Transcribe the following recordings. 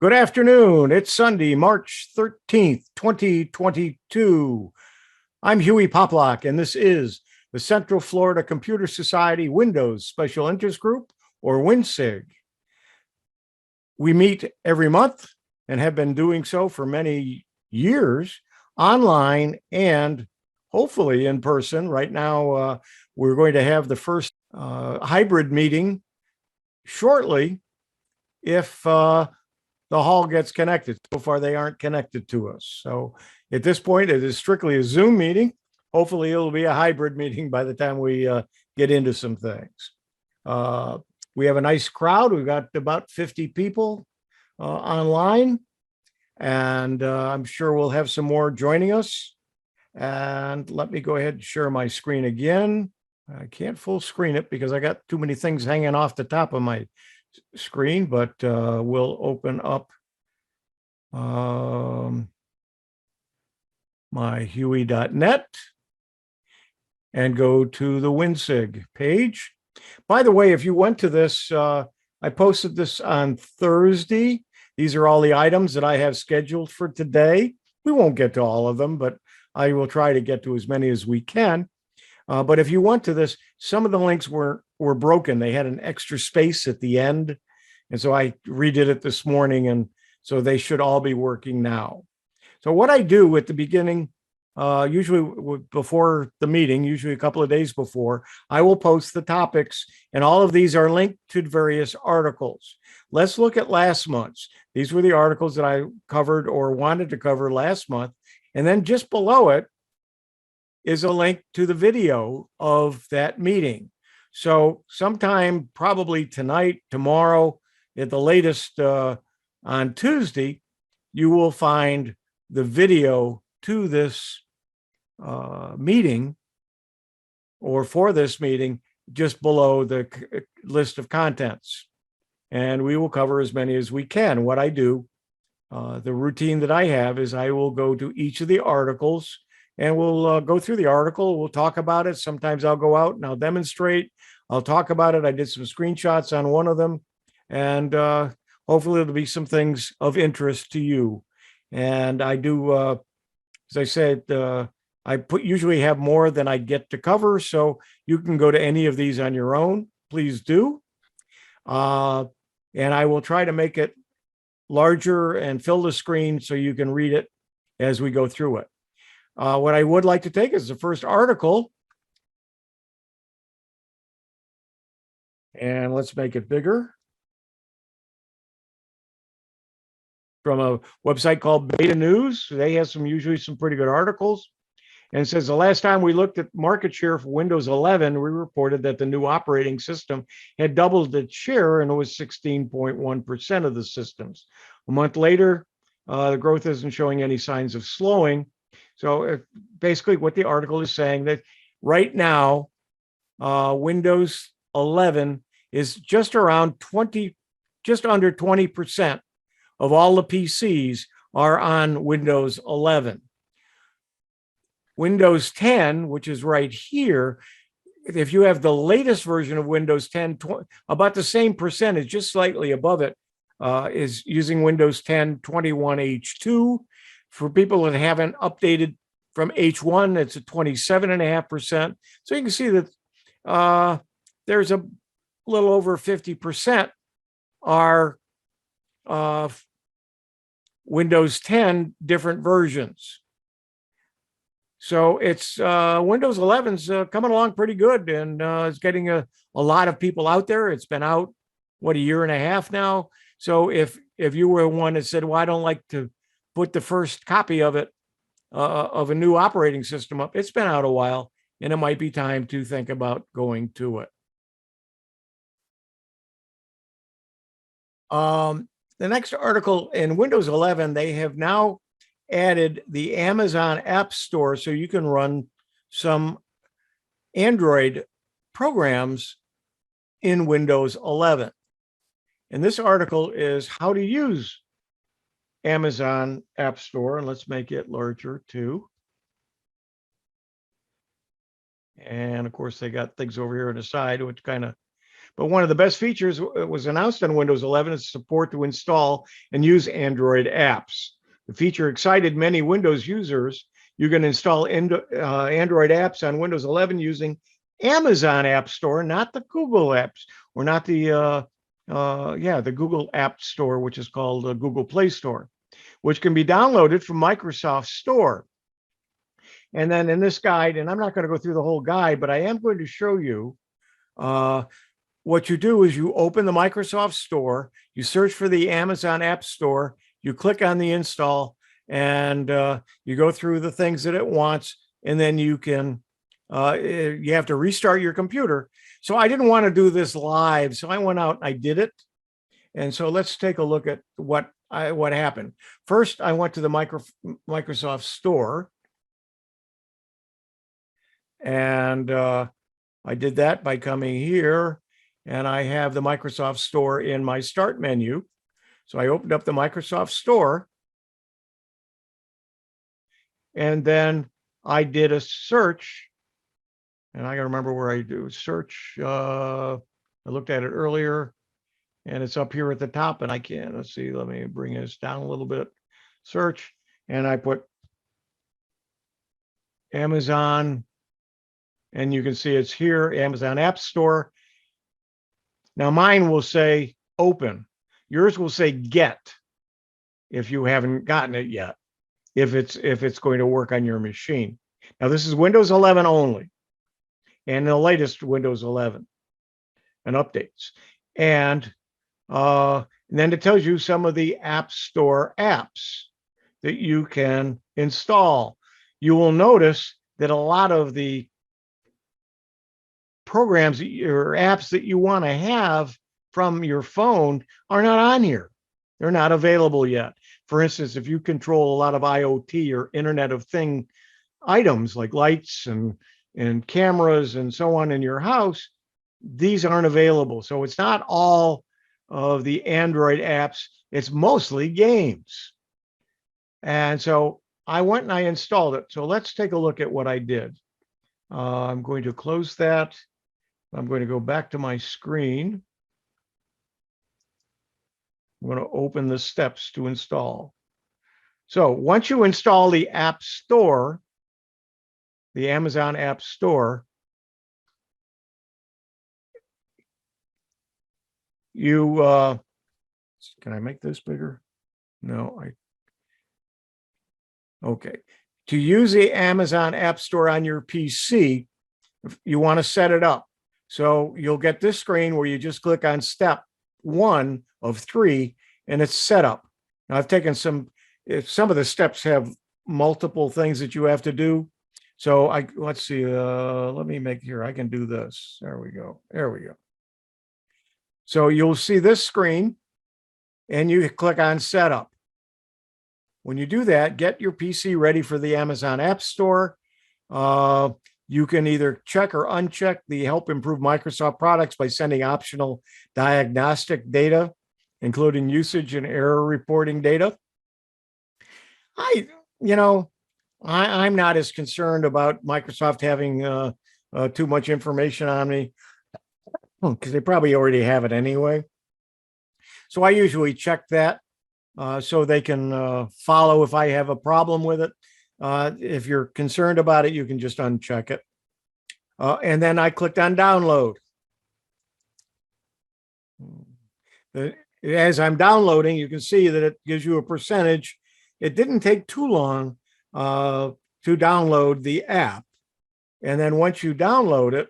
Good afternoon. It's Sunday, March 13th, 2022. I'm Huey Poplock, and this is the Central Florida Computer Society Windows Special Interest Group, or WinSIG. We meet every month and have been doing so for many years, online and hopefully in person. Right now, we're going to have the first hybrid meeting shortly if the hall gets connected. So far, they aren't connected to us. So at this point, it is strictly a Zoom meeting. Hopefully, it'll be a hybrid meeting by the time we get into some things. We have a nice crowd. We've got about 50 people online, and I'm sure we'll have some more joining us. And let me go ahead and share my screen again. I can't full screen it because I got too many things hanging off the top of my screen, but we'll open up my Huey.net and go to the WinSIG page. By the way, if you went to this, I posted this on Thursday. These are all the items that I have scheduled for today. We won't get to all of them, but I will try to get to as many as we can. But if you went to this, some of the links were broken. They had an extra space at the end. And so I redid it this morning. And so they should all be working now. So what I do at the beginning, usually before the meeting, usually a couple of days before, I will post the topics. And all of these are linked to various articles. Let's look at last month's. These were the articles that I covered or wanted to cover last month. And then just below it is a link to the video of that meeting. So sometime probably tonight, tomorrow, at the latest on Tuesday, you will find the video to this meeting or for this meeting just below the list of contents. And we will cover as many as we can. What I do, the routine that I have is I will go to each of the articles and we'll go through the article. We'll talk about it. Sometimes I'll go out and I'll demonstrate. I'll talk about it. I did some screenshots on one of them. And hopefully there'll be some things of interest to you. And I do, as I said, I usually have more than I get to cover. So you can go to any of these on your own. Please do. And I will try to make it larger and fill the screen so you can read it as we go through it. What I would like to take is the first article. And let's make it bigger. From a website called Beta News. They have usually some pretty good articles. And it says the last time we looked at market share for Windows 11, we reported that the new operating system had doubled its share and it was 16.1% of the systems. A month later, the growth isn't showing any signs of slowing. So basically what the article is saying that right now, Windows 11 is just around just under 20% of all the PCs are on Windows 11. Windows 10, which is right here, if you have the latest version of Windows 10, about the same percentage, just slightly above it, is using Windows 10 21H2. For people that haven't updated from H1, it's at 27.5%. So you can see that there's a little over 50% are Windows 10 different versions. So it's Windows 11's coming along pretty good, and it's getting a lot of people out there. It's been out, what, a year and a half now. So if you were one that said, well, I don't like to put the first copy of it, of a new operating system up, it's been out a while, and it might be time to think about going to it. The next article in Windows 11, they have now added the Amazon App Store so you can run some Android programs in Windows 11. And this article is how to use Amazon App Store. And let's make it larger too. And of course, they got things over here on the side, which kind of But one of the best features was announced on Windows 11 is support to install and use Android apps. The feature excited many Windows users. You can install Android apps on Windows 11 using Amazon App Store, not the Google apps, or not the the Google App Store, which is called Google Play Store, which can be downloaded from Microsoft Store. And then in this guide, and I'm not going to go through the whole guide, but I am going to show you what you do is you open the Microsoft Store, you search for the Amazon App Store, you click on the install, and you go through the things that it wants, and then you can, you have to restart your computer. So I didn't want to do this live, so I went out and I did it. And so let's take a look at what happened. First, I went to the Microsoft Store, and I did that by coming here, and I have the Microsoft Store in my start menu. So I opened up the Microsoft Store, and then I did a search, and I gotta remember where I do search. I looked at it earlier, and it's up here at the top, and I can't, let's see, let me bring this down a little bit. Search, and I put Amazon, and you can see it's here, Amazon App Store. Now mine will say open. Yours will say get if you haven't gotten it yet, if it's going to work on your machine. Now this is Windows 11 only, and the latest Windows 11 and updates. And then it tells you some of the App Store apps that you can install. You will notice that a lot of the programs or apps that you want to have from your phone are not on here. They're not available yet. For instance, if you control a lot of IoT or Internet of Thing items like lights and cameras and so on in your house, these aren't available. So it's not all of the Android apps, it's mostly games. And so I went and I installed it. So let's take a look at what I did. I'm going to close that. I'm going to go back to my screen. I'm going to open the steps to install. So once you install the App Store, the Amazon App Store, you, can I make this bigger? No, okay. To use the Amazon App Store on your PC, you want to set it up. So you'll get this screen where you just click on step 1 of 3, and it's set up. Now I've taken some of the steps have multiple things that you have to do. So let's see, let me make here, I can do this. There we go. There we go. So you'll see this screen and you click on setup. When you do that, get your PC ready for the Amazon App Store. You can either check or uncheck the help improve Microsoft products by sending optional diagnostic data, including usage and error reporting data. I'm not as concerned about Microsoft having too much information on me, because they probably already have it anyway. So I usually check that so they can follow if I have a problem with it. If you're concerned about it, you can just uncheck it. And then I clicked on download. As I'm downloading, you can see that it gives you a percentage. It didn't take too long to download the app. And then once you download it,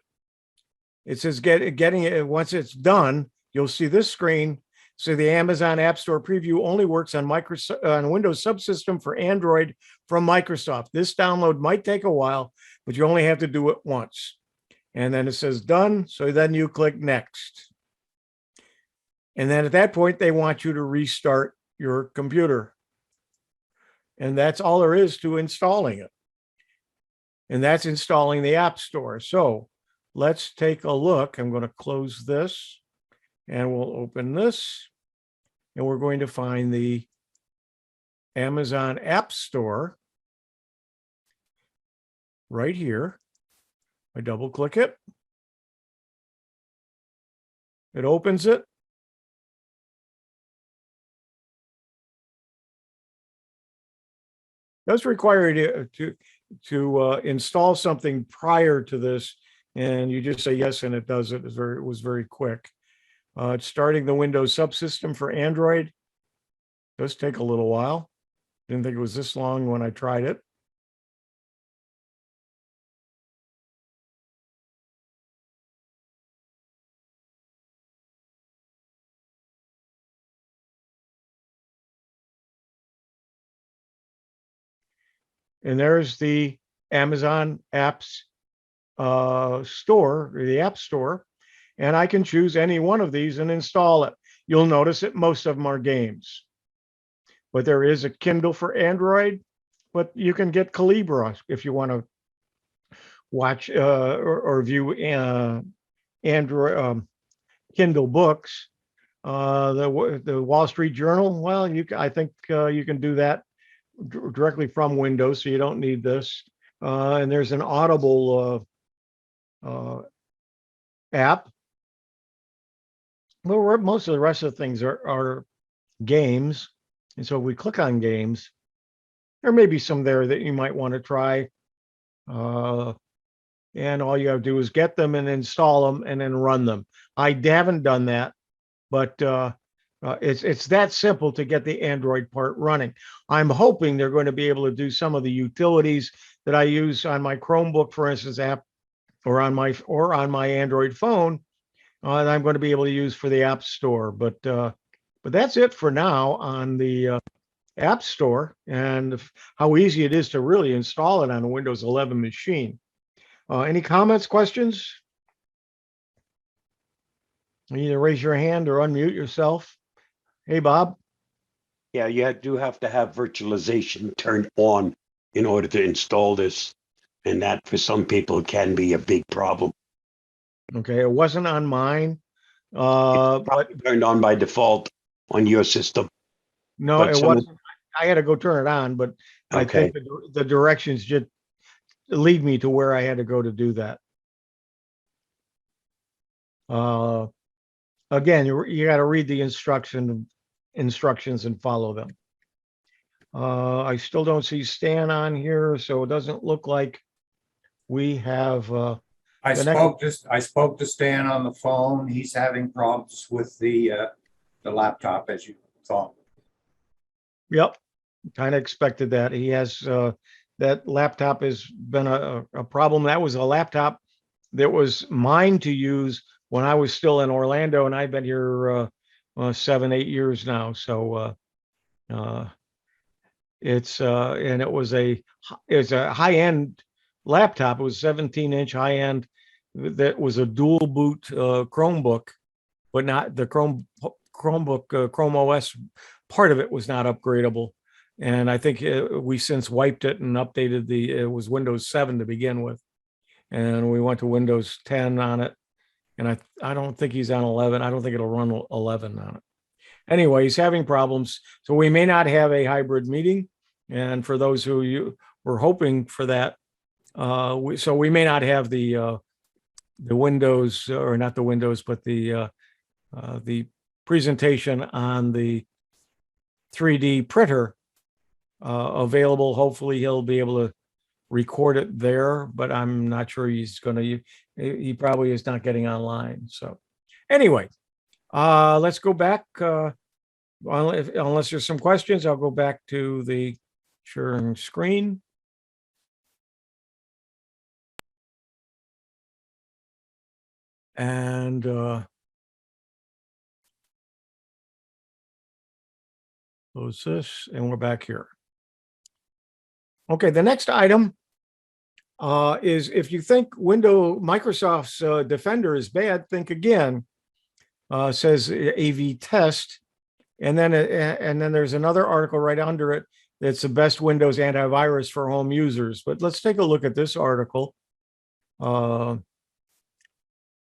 it says getting it. Once it's done, you'll see this screen. So the Amazon App Store preview only works on Windows subsystem for Android from Microsoft. This download might take a while, but you only have to do it once. And then it says done. So then you click next. And then at that point, they want you to restart your computer. And that's all there is to installing it. And that's installing the App Store. So let's take a look. I'm going to close this and we'll open this. And we're going to find the Amazon App Store right here. I double click it. It opens it. Does require you to install something prior to this, and you just say yes, and it does it. It was very quick. It's starting the Windows subsystem for Android. Does take a little while. Didn't think it was this long when I tried it. And there's the Amazon apps store, the app store, and I can choose any one of these and install it. You'll notice that most of them are games, but there is a Kindle for Android, but you can get Calibra if you want to watch or view Android Kindle books. The Wall Street Journal, well, I think you can do that directly from Windows, so you don't need this. And there's an Audible app. Well, most of the rest of the things are games. And so if we click on games, there may be some there that you might want to try. And all you have to do is get them and install them and then run them. I haven't done that, but it's that simple to get the Android part running. I'm hoping they're going to be able to do some of the utilities that I use on my Chromebook, for instance, app, or on my Android phone, and I'm going to be able to use for the App Store. But that's it for now on the App Store, and how easy it is to really install it on a Windows 11 machine. Any comments, questions? Either raise your hand or unmute yourself. Hey, Bob. Yeah, you do have to have virtualization turned on in order to install this. And that for some people can be a big problem. Okay, it wasn't on mine. But turned on by default on your system. No, but it wasn't. I had to go turn it on, but I think the directions just lead me to where I had to go to do that. Again, you got to read the instructions and follow them. I still don't see Stan on here, so it doesn't look like we have. I spoke to Stan on the phone. He's having problems with the laptop, as you thought. Yep, kind of expected that. He has that laptop has been a problem. That was a laptop that was mine to use when I was still in Orlando, and I've been here 7-8 years now. So it's and it's a high-end laptop. It was 17-inch high-end. That was a dual boot Chromebook, but not the Chromebook Chrome OS part of it was not upgradable. And I think we since wiped it and updated it was Windows 7 to begin with. And we went to Windows 10 on it. And I don't think he's on 11. I don't think it'll run 11 on it. Anyway, he's having problems. So we may not have a hybrid meeting. And for those who you were hoping for that, so we may not have the Windows, or not the Windows, but the presentation on the 3D printer available. Hopefully he'll be able to record it there, but I'm not sure he's going to. He probably is not getting online. So anyway, let's go back. Unless there's some questions, I'll go back to the sharing screen. And close this, and we're back here. Okay, the next item is if you think Microsoft's Defender is bad, think again. Says AV test, and then there's another article right under it that's the best Windows antivirus for home users. But let's take a look at this article.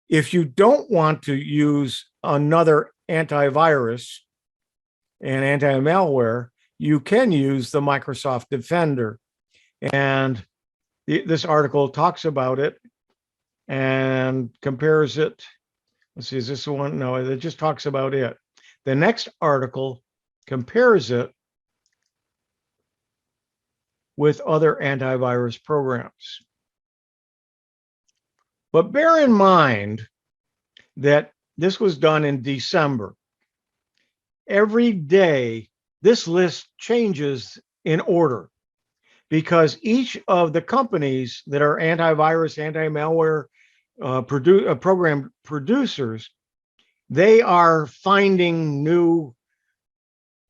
If you don't want to use another antivirus and anti-malware, you can use the Microsoft Defender. And this article talks about it and compares it let's see, is this the one? No, it just talks about it. The next article compares it with other antivirus programs. But bear in mind that this was done in December. Every day, this list changes in order because each of the companies that are antivirus, anti-malware program producers, they are finding new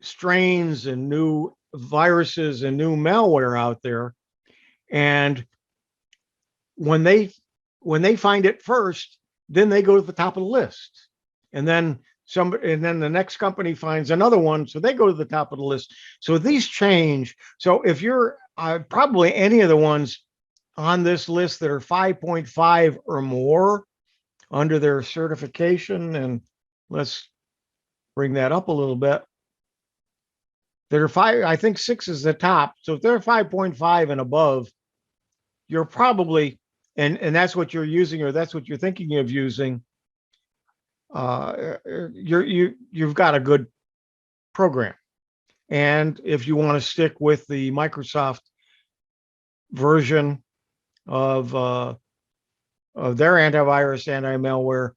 strains and new viruses and new malware out there. And when they find it first, then they go to the top of the list. And then the next company finds another one, so they go to the top of the list. So these change. So if you're probably any of the ones on this list that are 5.5 or more under their certification, and let's bring that up a little bit. There are 5, I think 6 is the top. So if they're 5.5 and above, you're probably, and that's what you're using, or that's what you're thinking of using, you've got a good program. And if you want to stick with the Microsoft version of their antivirus, anti-malware,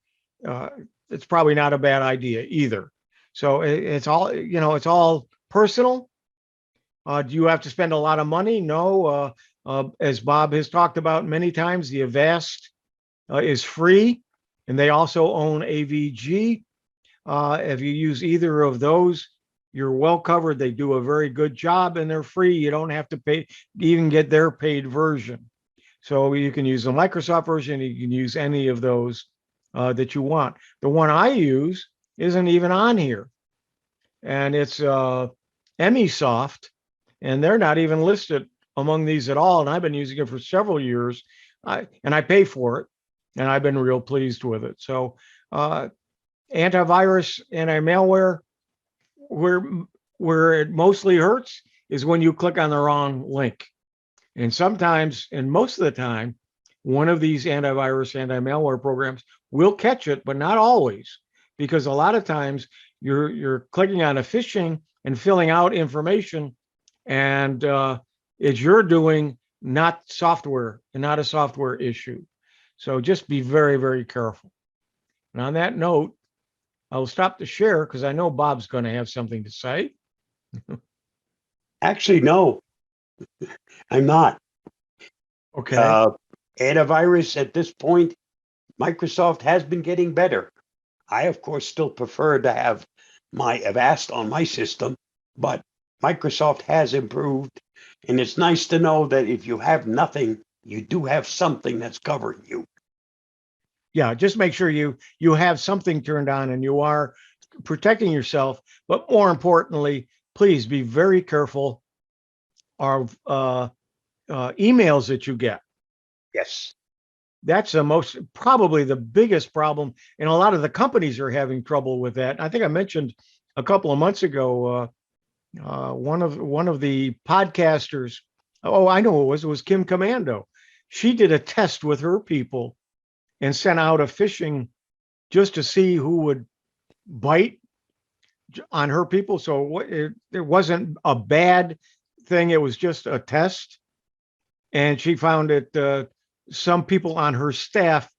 it's probably not a bad idea either. So it's all, it's all personal. Do you have to spend a lot of money? No. As Bob has talked about many times, the Avast is free, and they also own AVG. If you use either of those, you're well covered. They do a very good job, and they're free. You don't have to pay, even get their paid version. So you can use the Microsoft version. You can use any of those that you want. The one I use isn't even on here, and it's Emisoft, and they're not even listed among these at all. And I've been using it for several years, and I pay for it, and I've been real pleased with it. So antivirus, anti-malware, where it mostly hurts is when you click on the wrong link. And sometimes, and most of the time, one of these antivirus, anti-malware programs will catch it, but not always, because a lot of times you're clicking on a phishing and filling out information, and it's your doing, not software, and not a software issue. So just be very, very careful. And on that note, I'll stop the share because I know Bob's going to have something to say. Actually, no, I'm not. Okay. Antivirus at this point, Microsoft has been getting better. I, of course, still prefer to have my Avast on my system, but Microsoft has improved. And it's nice to know that if you have nothing, you do have something that's covering you. Yeah, just make sure you have something turned on and you are protecting yourself. But more importantly, please be very careful of emails that you get. Yes. That's probably the biggest problem. And a lot of the companies are having trouble with that. I think I mentioned a couple of months ago, one of the podcasters, oh, I know it was Kim Commando. She did a test with her people and sent out a phishing just to see who would bite on her people. So it wasn't a bad thing. It was just a test. And she found that some people on her staff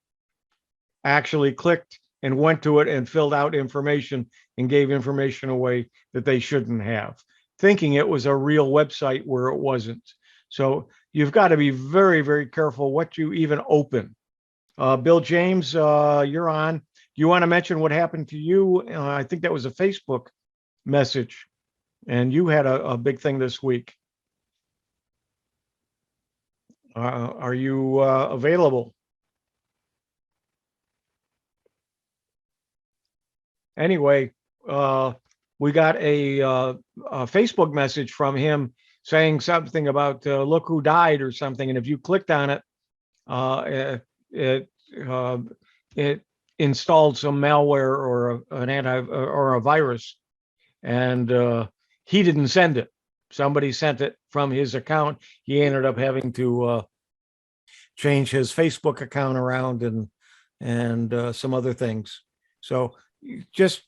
actually clicked and went to it and filled out information and gave information away that they shouldn't have, thinking it was a real website where it wasn't. So you've got to be very, very careful what you even open. Bill James, you're on. Do you want to mention what happened to you? I think that was a Facebook message, and you had a big thing this week. Are you available? Anyway, we got a Facebook message from him saying something about look who died or something. And if you clicked on it, it installed some malware or or a virus, and he didn't send it. Somebody sent it from his account. He ended up having to change his Facebook account around and some other things. So just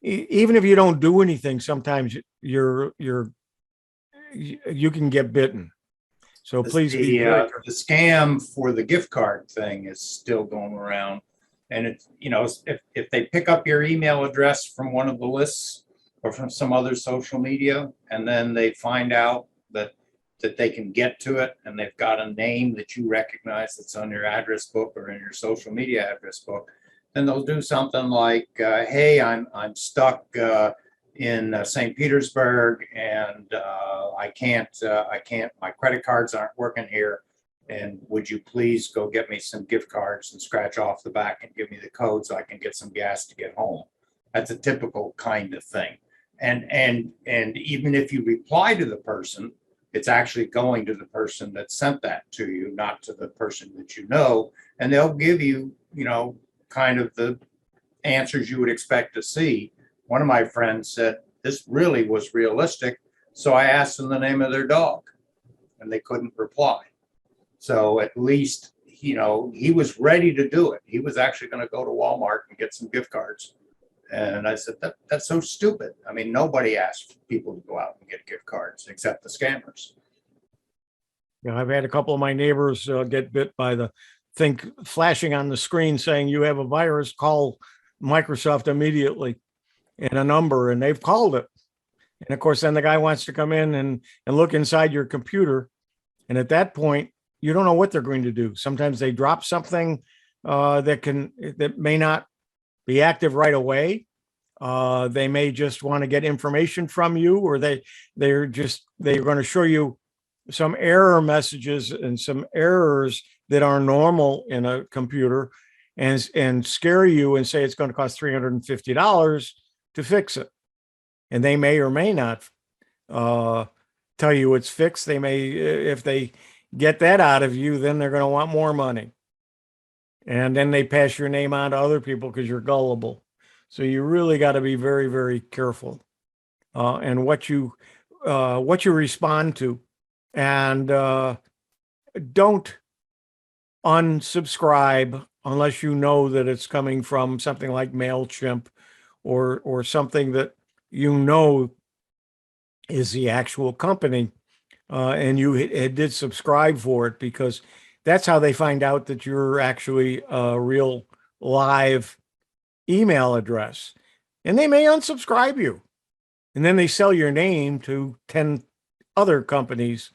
even if you don't do anything, sometimes you can get bitten. So please be very The scam for the gift card thing is still going around. And it's, if they pick up your email address from one of the lists or from some other social media, and then they find out that they can get to it and they've got a name that you recognize that's on your address book or in your social media address book, then they'll do something like, hey, I'm stuck in St. Petersburg, and I can't, my credit cards aren't working here. And would you please go get me some gift cards and scratch off the back and give me the code so I can get some gas to get home? That's a typical kind of thing. And even if you reply to the person, it's actually going to the person that sent that to you, not to the person that you know. And they'll give you, kind of the answers you would expect to see. One of my friends said, this really was realistic. So I asked them the name of their dog and they couldn't reply. So at least, he was ready to do it. He was actually going to go to Walmart and get some gift cards. And I said, that's so stupid. I mean, nobody asked people to go out and get gift cards except the scammers. Yeah, I've had a couple of my neighbors get bit by the thing flashing on the screen saying you have a virus, call Microsoft immediately, and a number, and they've called it. And of course, then the guy wants to come in and look inside your computer. And at that point, you don't know what they're going to do. Sometimes they drop something that may not be active right away. They may just want to get information from you, or they're going to show you some error messages and some errors that are normal in a computer, and scare you and say it's going to cost $350 to fix it. And they may or may not tell you it's fixed. They may, if they get that out of you, then they're going to want more money. And then they pass your name on to other people because you're gullible. So you really got to be very, very careful and what you respond to. And don't unsubscribe unless you know that it's coming from something like MailChimp or something that is the actual company, and you did subscribe for it, because that's how they find out that you're actually a real live email address. And they may unsubscribe you. And then they sell your name to 10 other companies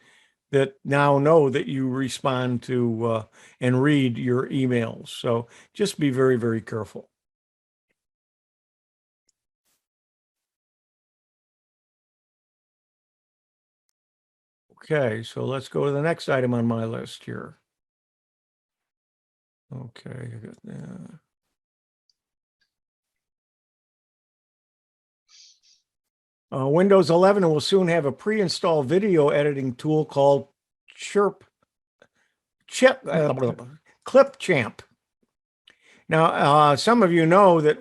that now know that you respond to and read your emails. So just be very, very careful. Okay, so let's go to the next item on my list here. Okay, I got that. Windows 11 will soon have a pre-installed video editing tool called Clipchamp. Now, some of you know that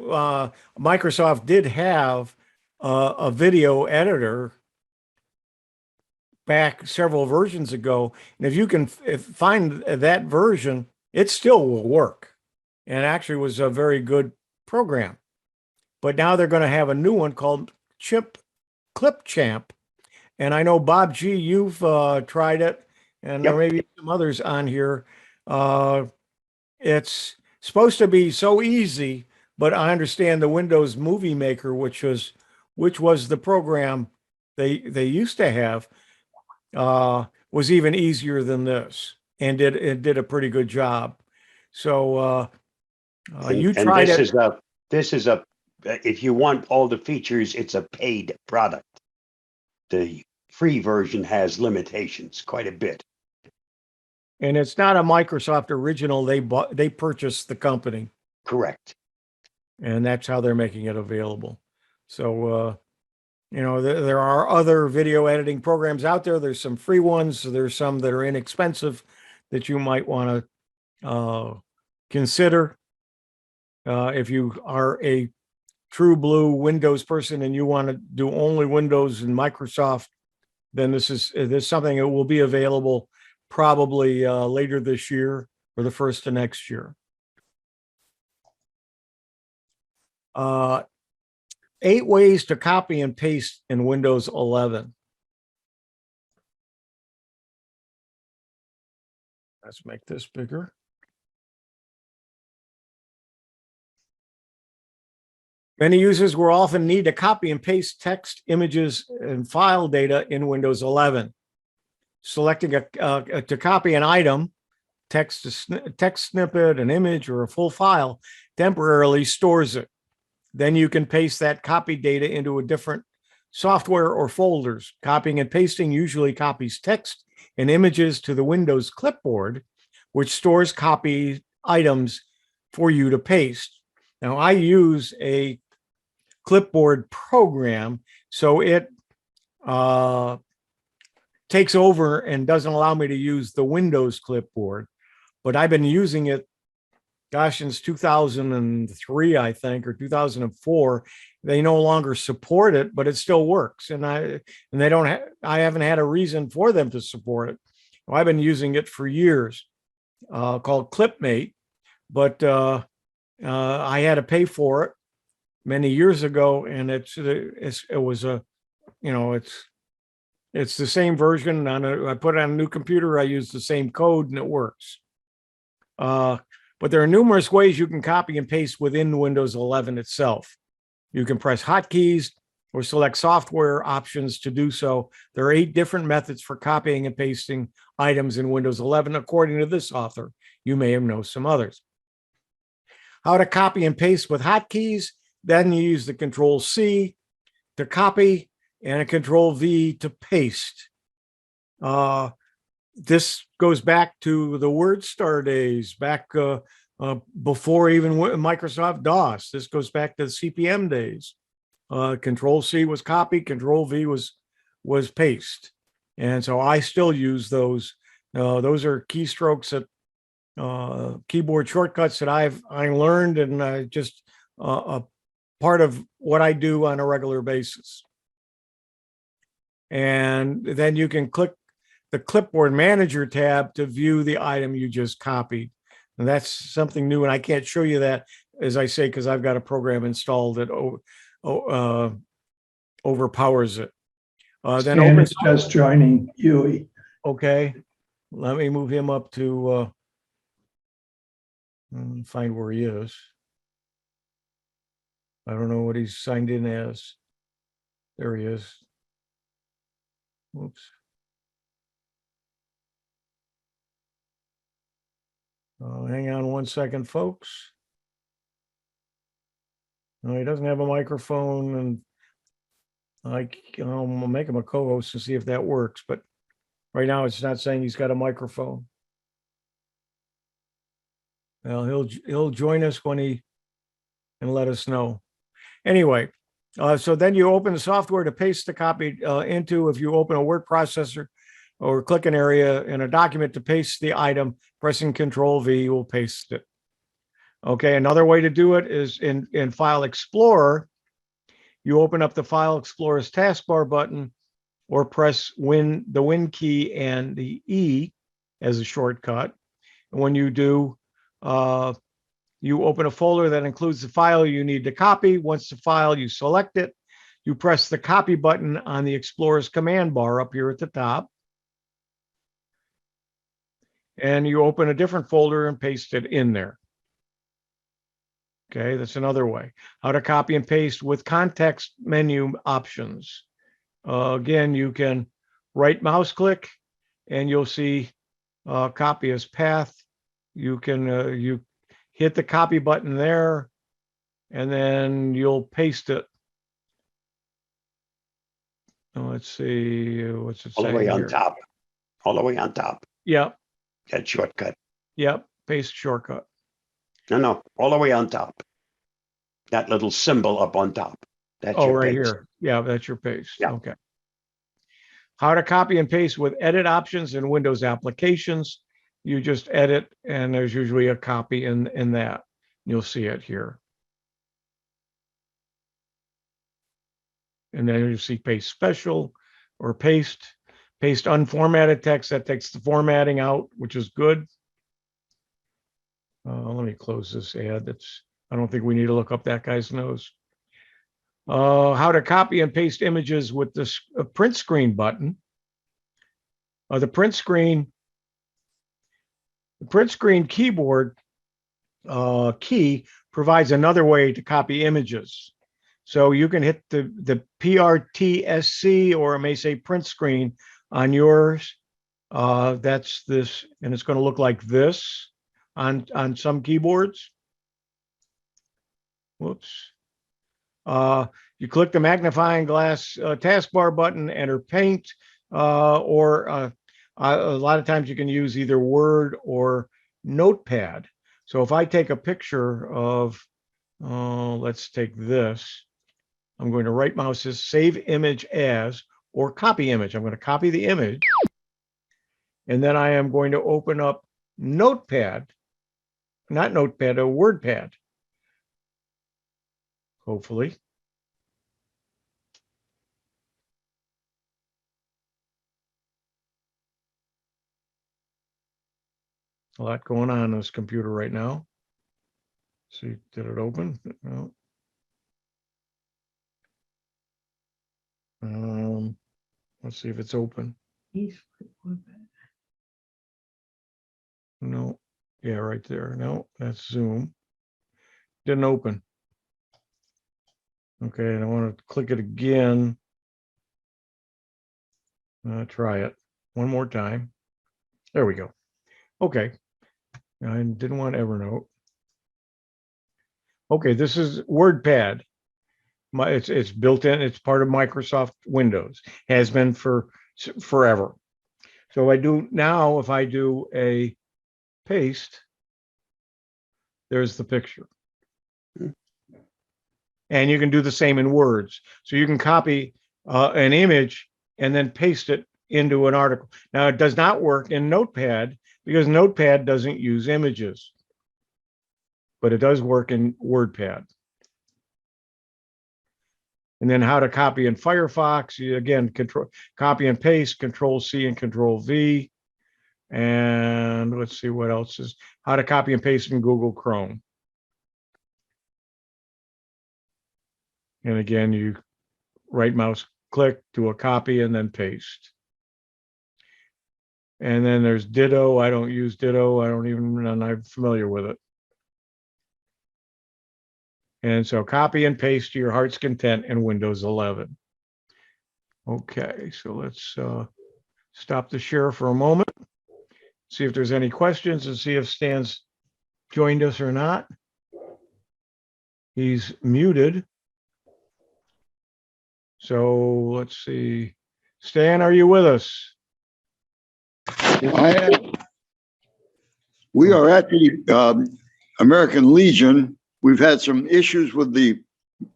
Microsoft did have a video editor back several versions ago. And if you can find that version, it still will work. And actually was a very good program. But now they're going to have a new one called Clipchamp. And I know, Bob G., you've tried it, and there may be some others on here. It's supposed to be so easy, but I understand the Windows Movie Maker, which was the program they used to have, was even easier than this, and did a pretty good job. So you tried it. This is a if you want all the features, it's a paid product. The free version has limitations quite a bit. And it's not a Microsoft original. They purchased the company. Correct. And that's how they're making it available. So, there are other video editing programs out there. There's some free ones. There's some that are inexpensive that you might want to consider. If you are a true blue Windows person and you want to do only Windows and Microsoft, then this is something that will be available probably later this year or the first of next year. Uh, 8 ways to copy and paste in Windows 11. Let's make this bigger. Many users will often need to copy and paste text, images, and file data in Windows 11. Selecting to copy an item, text snippet, an image, or a full file temporarily stores it. Then you can paste that copied data into a different software or folders. Copying and pasting usually copies text and images to the Windows clipboard, which stores copied items for you to paste. Now, I use a clipboard program, so it takes over and doesn't allow me to use the Windows clipboard, but I've been using it, gosh, since 2003, I think, or 2004. They no longer support it, but it still works. And I haven't had a reason for them to support it. I've been using it for years, called Clipmate, but I had to pay for it many years ago, and it's the same version. I put it on a new computer. I use the same code, and it works. But there are numerous ways you can copy and paste within Windows 11 itself. You can press hotkeys or select software options to do so. There are 8 different methods for copying and pasting items in Windows 11, according to this author. You may know some others. How to copy and paste with hotkeys. Then you use the Control-C to copy and a Control-V to paste. This goes back to the WordStar days, back before even Microsoft DOS. This goes back to the CPM days. Control-C was copy, Control-V was paste. And so I still use those. Those are keystrokes that keyboard shortcuts that I learned, and just a part of what I do on a regular basis. And then you can click the Clipboard Manager tab to view the item you just copied. And that's something new, and I can't show you that, as I say, because I've got a program installed that overpowers it. Then Stan is just joining Huey. Okay, let me move him up to find where he is. I don't know what he's signed in as. There he is. Whoops. Hang on 1 second, folks. No, he doesn't have a microphone, and I'll make him a co-host to see if that works. But right now, it's not saying he's got a microphone. Well, he'll join us when he and let us know. Anyway, so then you open the software to paste the copy into. If you open a word processor or click an area in a document to paste the item, pressing Control-V will paste it. Okay, another way to do it is in File Explorer. You open up the File Explorer's taskbar button, or press the Win key and the E as a shortcut. And when you do, you open a folder that includes the file you need to copy. Once the file, you select it. You press the copy button on the Explorer's command bar up here at the top. And you open a different folder and paste it in there. Okay, that's another way. How to copy and paste with context menu options. Again, you can right mouse click and you'll see copy as path. You can you hit the copy button there, and then you'll paste it. Let's see, what's it say? All the way on here? top. All the way on top. Yep. That shortcut. Yep. Paste shortcut. No, all the way on top. That little symbol up on top. That's your right paste. here. Yeah, that's your paste. Yeah. Okay. How to copy and paste with edit options in Windows applications. You just edit, and there's usually a copy in that. You'll see it here. And then you see paste special or paste unformatted text. That takes the formatting out, which is good. Let me close this ad. That's I don't think we need to look up that guy's nose. How to copy and paste images with this print screen button. The print screen keyboard key provides another way to copy images. So you can hit the PRTSC, or it may say print screen on yours. That's this, and it's going to look like this on some keyboards. Whoops. You click the magnifying glass taskbar button, enter paint, or a lot of times you can use either Word or Notepad. So if I take a picture of, let's take this, I'm going to right mouse this, save image as, or copy image. I'm going to copy the image. And then I am going to open up Notepad, not Notepad, a WordPad. Hopefully. A lot going on this computer right now. See, did it open? No. Let's see if it's open. No. Yeah, right there. No, that's Zoom. Didn't open. Okay, and I want to click it again. Try it one more time. There we go. Okay. I didn't want Evernote. Okay, this is WordPad. It's built in. It's part of Microsoft Windows. Has been for forever. So if I do a paste, there's the picture. And you can do the same in words. So you can copy an image and then paste it into an article. Now, it does not work in Notepad because Notepad doesn't use images, but it does work in WordPad. And then how to copy in Firefox, again, copy and paste, Control C and Control V. And let's see what else is, how to copy and paste in Google Chrome. And again, you right mouse click, do a copy, and then paste. And then there's Ditto. I don't use Ditto. And I'm familiar with it. And so copy and paste to your heart's content in Windows 11. Okay, so let's stop the share for a moment, see if there's any questions, and see if Stan's joined us or not. He's muted. So let's see. Stan, are you with us? I am. We are at the American Legion. We've had some issues with the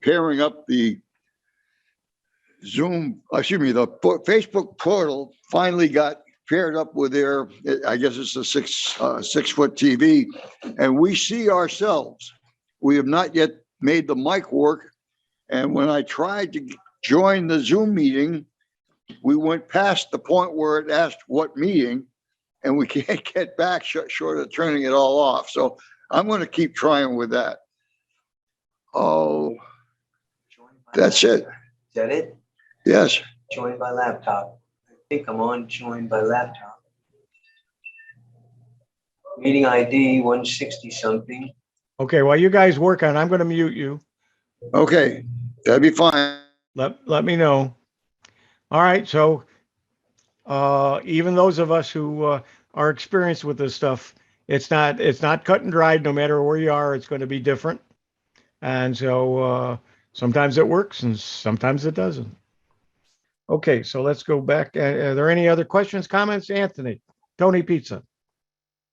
pairing up the Zoom, the Facebook portal finally got paired up with their, I guess it's a 6-foot TV, and we see ourselves. We have not yet made the mic work. And when I tried to join the Zoom meeting, we went past the point where it asked what meeting, and we can't get back short of turning it all off. So I'm going to keep trying with that. Oh, that's it. Is that it? Yes. Join by laptop. I think I'm on join by laptop. Meeting ID 160 something. Okay, while you guys work on it, I'm going to mute you. Okay, that'd be fine. Let me know. All right, so even those of us who are experienced with this stuff, it's not cut and dried. No matter where you are, it's going to be different. And so sometimes it works and sometimes it doesn't. Okay, so let's go back. Are there any other questions, comments? Anthony, Tony Pizza.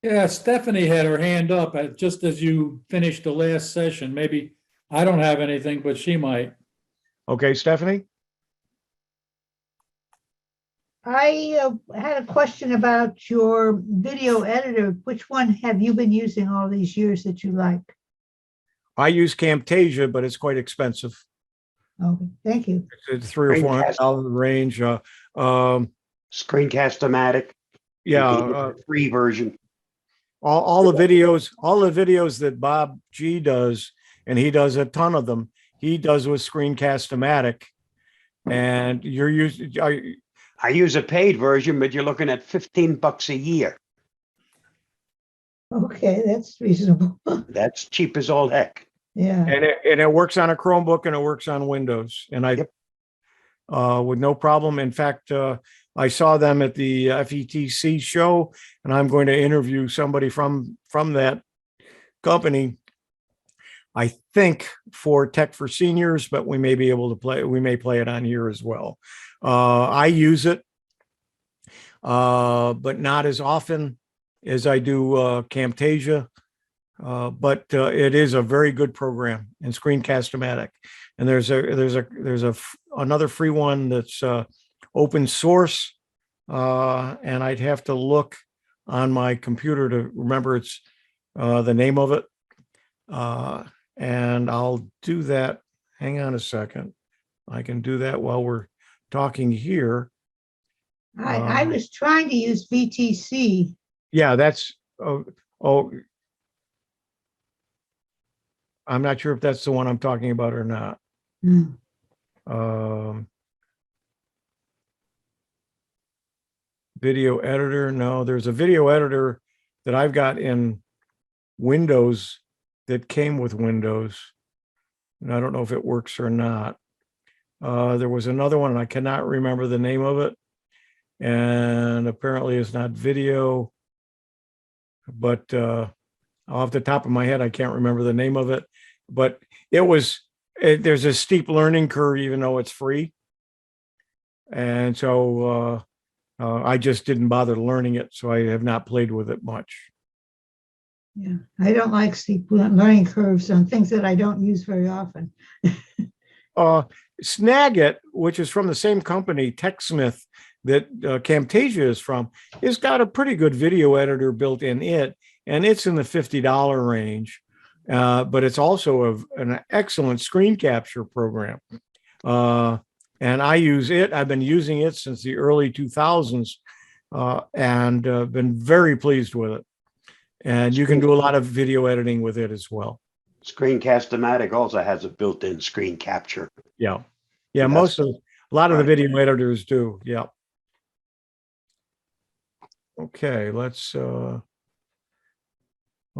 Yeah, Stephanie had her hand up just as you finished the last session. Maybe I don't have anything, but she might. Okay, Stephanie. I had a question about your video editor. Which one have you been using all these years that you like? I use Camtasia, but it's quite expensive. Okay, thank you. It's $300 or $400 range. Screencast-O-Matic. Yeah, Free version. all the videos that Bob G does and he does a ton of them. He does with Screencast-O-Matic, and you're using. I use a paid version, but you're looking at $15 a year. Okay, that's reasonable. That's cheap as all heck. Yeah. And it works on a Chromebook and it works on Windows, and I, Yep. with no problem. In fact, I saw them at the FETC show, and I'm going to interview somebody from that company. I think for Tech for Seniors, but we may be able to play. We may play it on here as well. I use it, but not as often as I do Camtasia. But it is a very good program in Screencast-O-Matic, and there's another free one that's open source, and I'd have to look on my computer to remember it's the name of it, and I'll do that. Hang on a second, I can do that while we're talking here. I was trying to use VTC. Yeah, that's oh. I'm not sure if that's the one I'm talking about or not. Hmm. Video editor. No, there's a video editor that I've got in Windows that came with Windows, and I don't know if it works or not. There was another one, and I cannot remember the name of it, and apparently it's not video, but off the top of my head, I can't remember the name of it, but there's a steep learning curve, even though it's free. And so I just didn't bother learning it. So I have not played with it much. Yeah, I don't like steep learning curves on things that I don't use very often. Snagit, which is from the same company, TechSmith, that Camtasia is from, has got a pretty good video editor built in it. And it's in the $50 range, but it's also an excellent screen capture program. And I use it. I've been using it since the early 2000s, and been very pleased with it. And you can do a lot of video editing with it as well. Screencast-O-Matic also has a built-in screen capture. Yeah, That's- a lot of the right. video editors do. Yeah. Okay, let's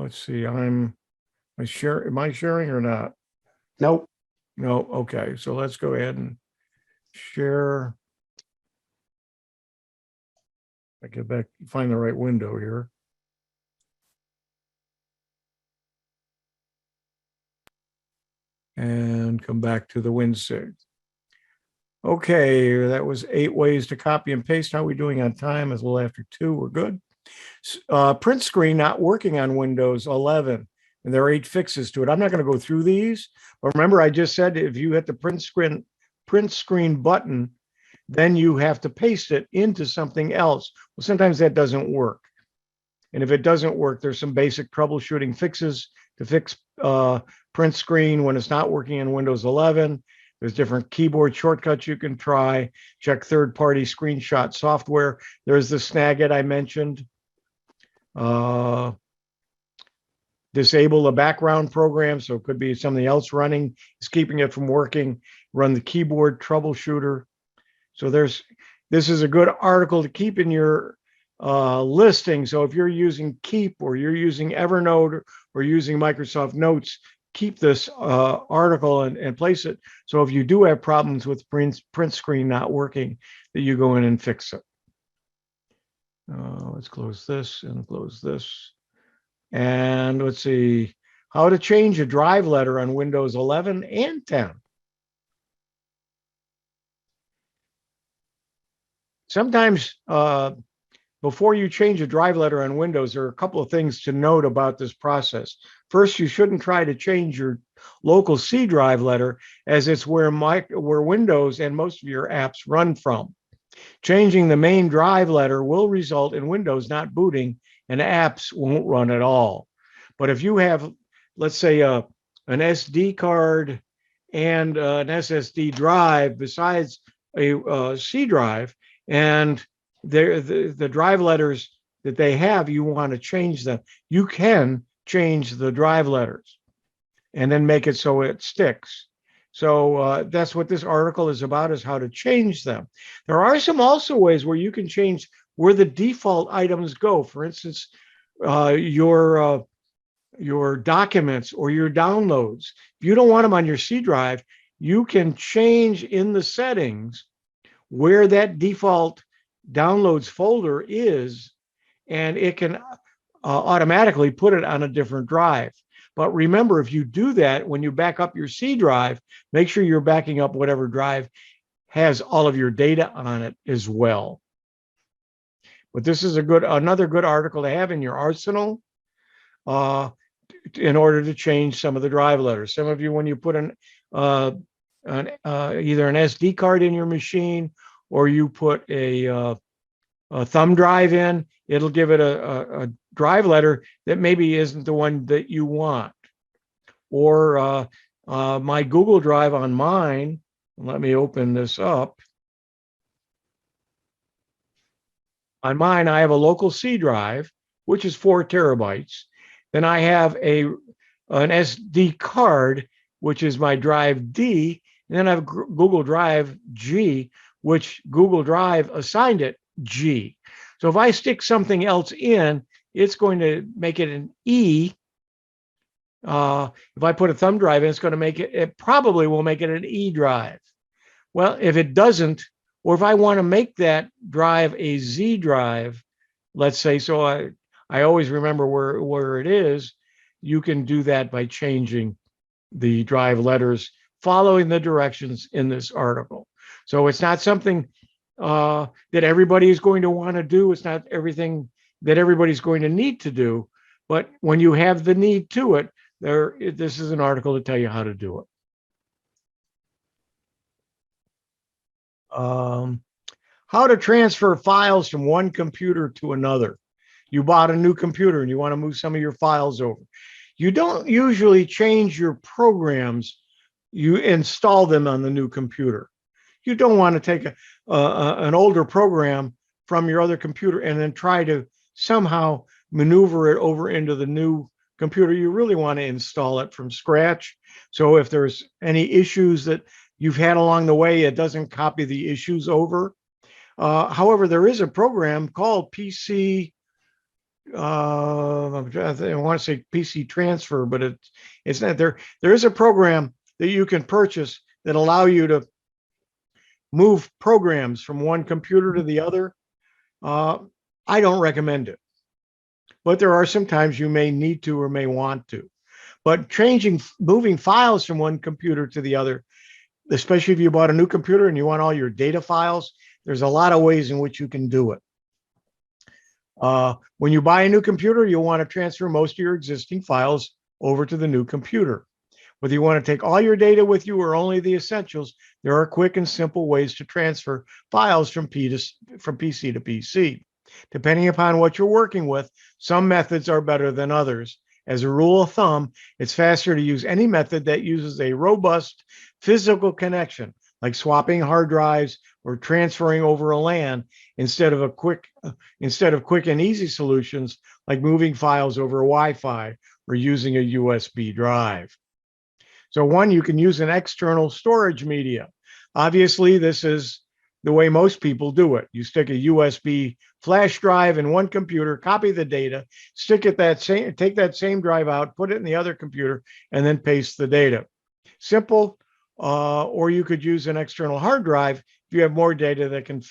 see. Am I sharing or not? Nope. No. Okay. So let's go ahead and share. I get back, find the right window here. And come back to the WinSig. Okay, that was 8 ways to copy and paste. How are we doing on time? It's a little after 2. We're good. Print screen not working on Windows 11, and there are 8 fixes to it. I'm not going to go through these, but remember I just said if you hit the print screen button, then you have to paste it into something else. Well, sometimes that doesn't work, and if it doesn't work, there's some basic troubleshooting fixes to fix print screen when it's not working in Windows 11. There's different keyboard shortcuts you can try. Check third-party screenshot software. There's the Snagit I mentioned. Disable the background program, so it could be something else running. It's keeping it from working. Run the keyboard troubleshooter. So this is a good article to keep in your listing. So if you're using Keep or you're using Evernote or using Microsoft Notes, keep this article and place it. So if you do have problems with print screen not working, that you go in and fix it. Let's close this and close this. And let's see how to change a drive letter on Windows 11 and 10. Sometimes before you change a drive letter on Windows, there are a couple of things to note about this process. First, you shouldn't try to change your local C drive letter, as it's where Windows and most of your apps run from. Changing the main drive letter will result in Windows not booting and apps won't run at all. But if you have, let's say, an SD card and an SSD drive besides a C drive, and the drive letters that they have, you want to change them, you can change the drive letters. and then make it so it sticks. So that's what this article is about, is how to change them. There are some also ways where you can change where the default items go. For instance, your documents or your downloads. If you don't want them on your C drive, you can change in the settings where that default downloads folder is, and it can automatically put it on a different drive. But remember, if you do that, when you back up your C drive, make sure you're backing up whatever drive has all of your data on it as well. But this is another good article to have in your arsenal in order to change some of the drive letters. Some of you, when you put either an SD card in your machine, or you put a thumb drive in, it'll give it a drive letter that maybe isn't the one that you want. Or my Google Drive on mine, let me open this up. On mine, I have a local C drive, which is 4 terabytes. Then I have an SD card, which is my drive D. And then I have Google Drive G, which Google Drive assigned it G. So if I stick something else in, it's going to make it an E. If I put a thumb drive in, it's going to make it probably will make it an E drive. Well, if it doesn't, or if I want to make that drive a Z drive, let's say, so I always remember where it is, you can do that by changing the drive letters, following the directions in this article. So it's not something that everybody is going to want to do. It's not everything that everybody's going to need to do. But when you have the need to it, this is an article to tell you how to do it. How to transfer files from one computer to another. You bought a new computer and you want to move some of your files over. You don't usually change your programs. You install them on the new computer. You don't want to take an older program from your other computer and then try to somehow maneuver it over into the new computer. You really want to install it from scratch. So if there's any issues that you've had along the way, it doesn't copy the issues over. However, there is a program called PC. I want to say PC Transfer, but it's not there. There is a program that you can purchase that allow you to move programs from one computer to the other. I don't recommend it, but there are some times you may need to or may want to. But moving files from one computer to the other, especially if you bought a new computer and you want all your data files, there's a lot of ways in which you can do it. When you buy a new computer, you'll want to transfer most of your existing files over to the new computer. Whether you want to take all your data with you or only the essentials, there are quick and simple ways to transfer files from PC to PC. Depending upon what you're working with, some methods are better than others. As a rule of thumb, it's faster to use any method that uses a robust physical connection, like swapping hard drives or transferring over a LAN, instead of quick and easy solutions like moving files over Wi-Fi or using a USB drive. So one, you can use an external storage media. Obviously, this is the way most people do it. You stick a USB flash drive in one computer, copy the data, take that same drive out, put it in the other computer, and then paste the data. Simple. Or you could use an external hard drive if you have more data that can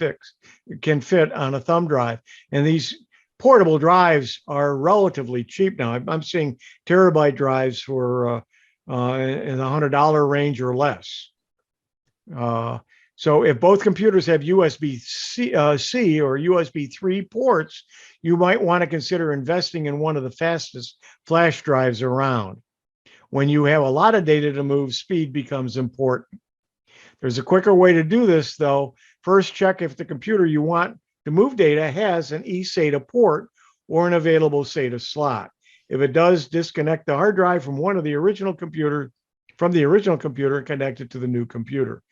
fit on a thumb drive. And these portable drives are relatively cheap now. I'm seeing terabyte drives for in the $100 range or less. So if both computers have USB-C or USB 3 ports, you might want to consider investing in one of the fastest flash drives around. When you have a lot of data to move, speed becomes important. There's a quicker way to do this, though. First, check if the computer you want to move data has an eSATA port or an available SATA slot. If it does, disconnect the hard drive from the original computer and connect it to the new computer.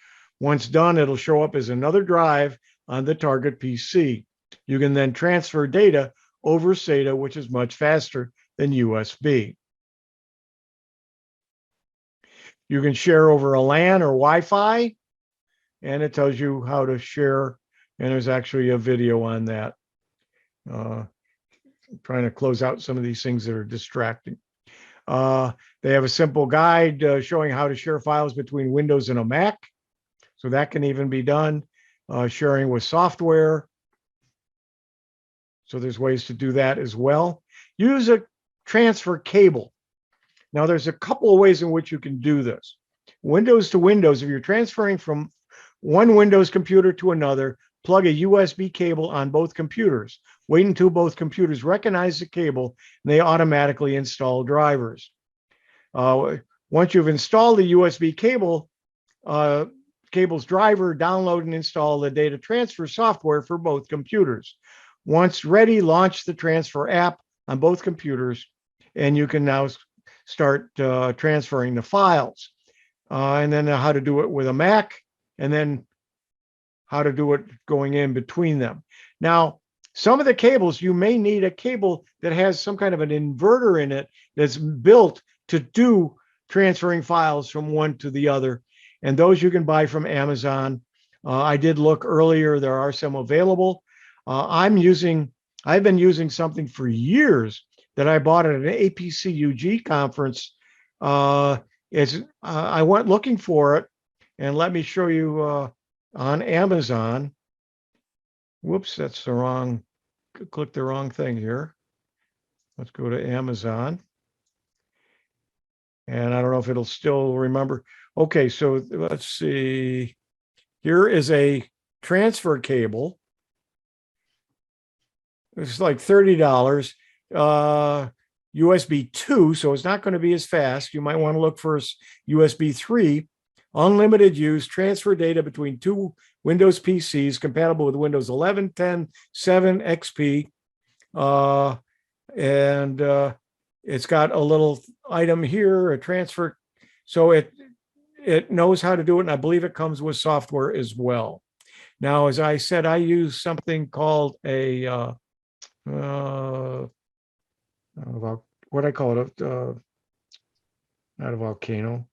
Once done, it'll show up as another drive on the target PC. You can then transfer data over SATA, which is much faster than USB. You can share over a LAN or Wi-Fi, and it tells you how to share. And there's actually a video on that. Trying to close out some of these things that are distracting. They have a simple guide showing how to share files between Windows and a Mac. So that can even be done. Sharing with software. So there's ways to do that as well. Use a transfer cable. Now there's a couple of ways in which you can do this. Windows to Windows, if you're transferring from one Windows computer to another, plug a USB cable on both computers. Wait until both computers recognize the cable, and they automatically install drivers. Once you've installed the USB cable's driver, download and install the data transfer software for both computers. Once ready, launch the transfer app on both computers, and you can now start transferring the files. And then how to do it with a Mac, and then how to do it going in between them. Now, some of the cables, you may need a cable that has some kind of an inverter in it that's built to do transferring files from one to the other. And those you can buy from Amazon. I did look earlier, there are some available. I've been using something for years that I bought at an APCUG conference. I went looking for it, and let me show you on Amazon. Whoops, that's the wrong, click the wrong thing here. Let's go to Amazon. And I don't know if it'll still remember. Okay, so let's see. Here is a transfer cable. It's like $30. USB 2, so it's not going to be as fast. You might want to look for USB 3. Unlimited use, transfer data between two Windows PCs, compatible with Windows 11, 10, 7, XP. And it's got a little item here, a transfer. So it knows how to do it, and I believe it comes with software as well. Now, as I said, I use something called a what I call it, not a volcano.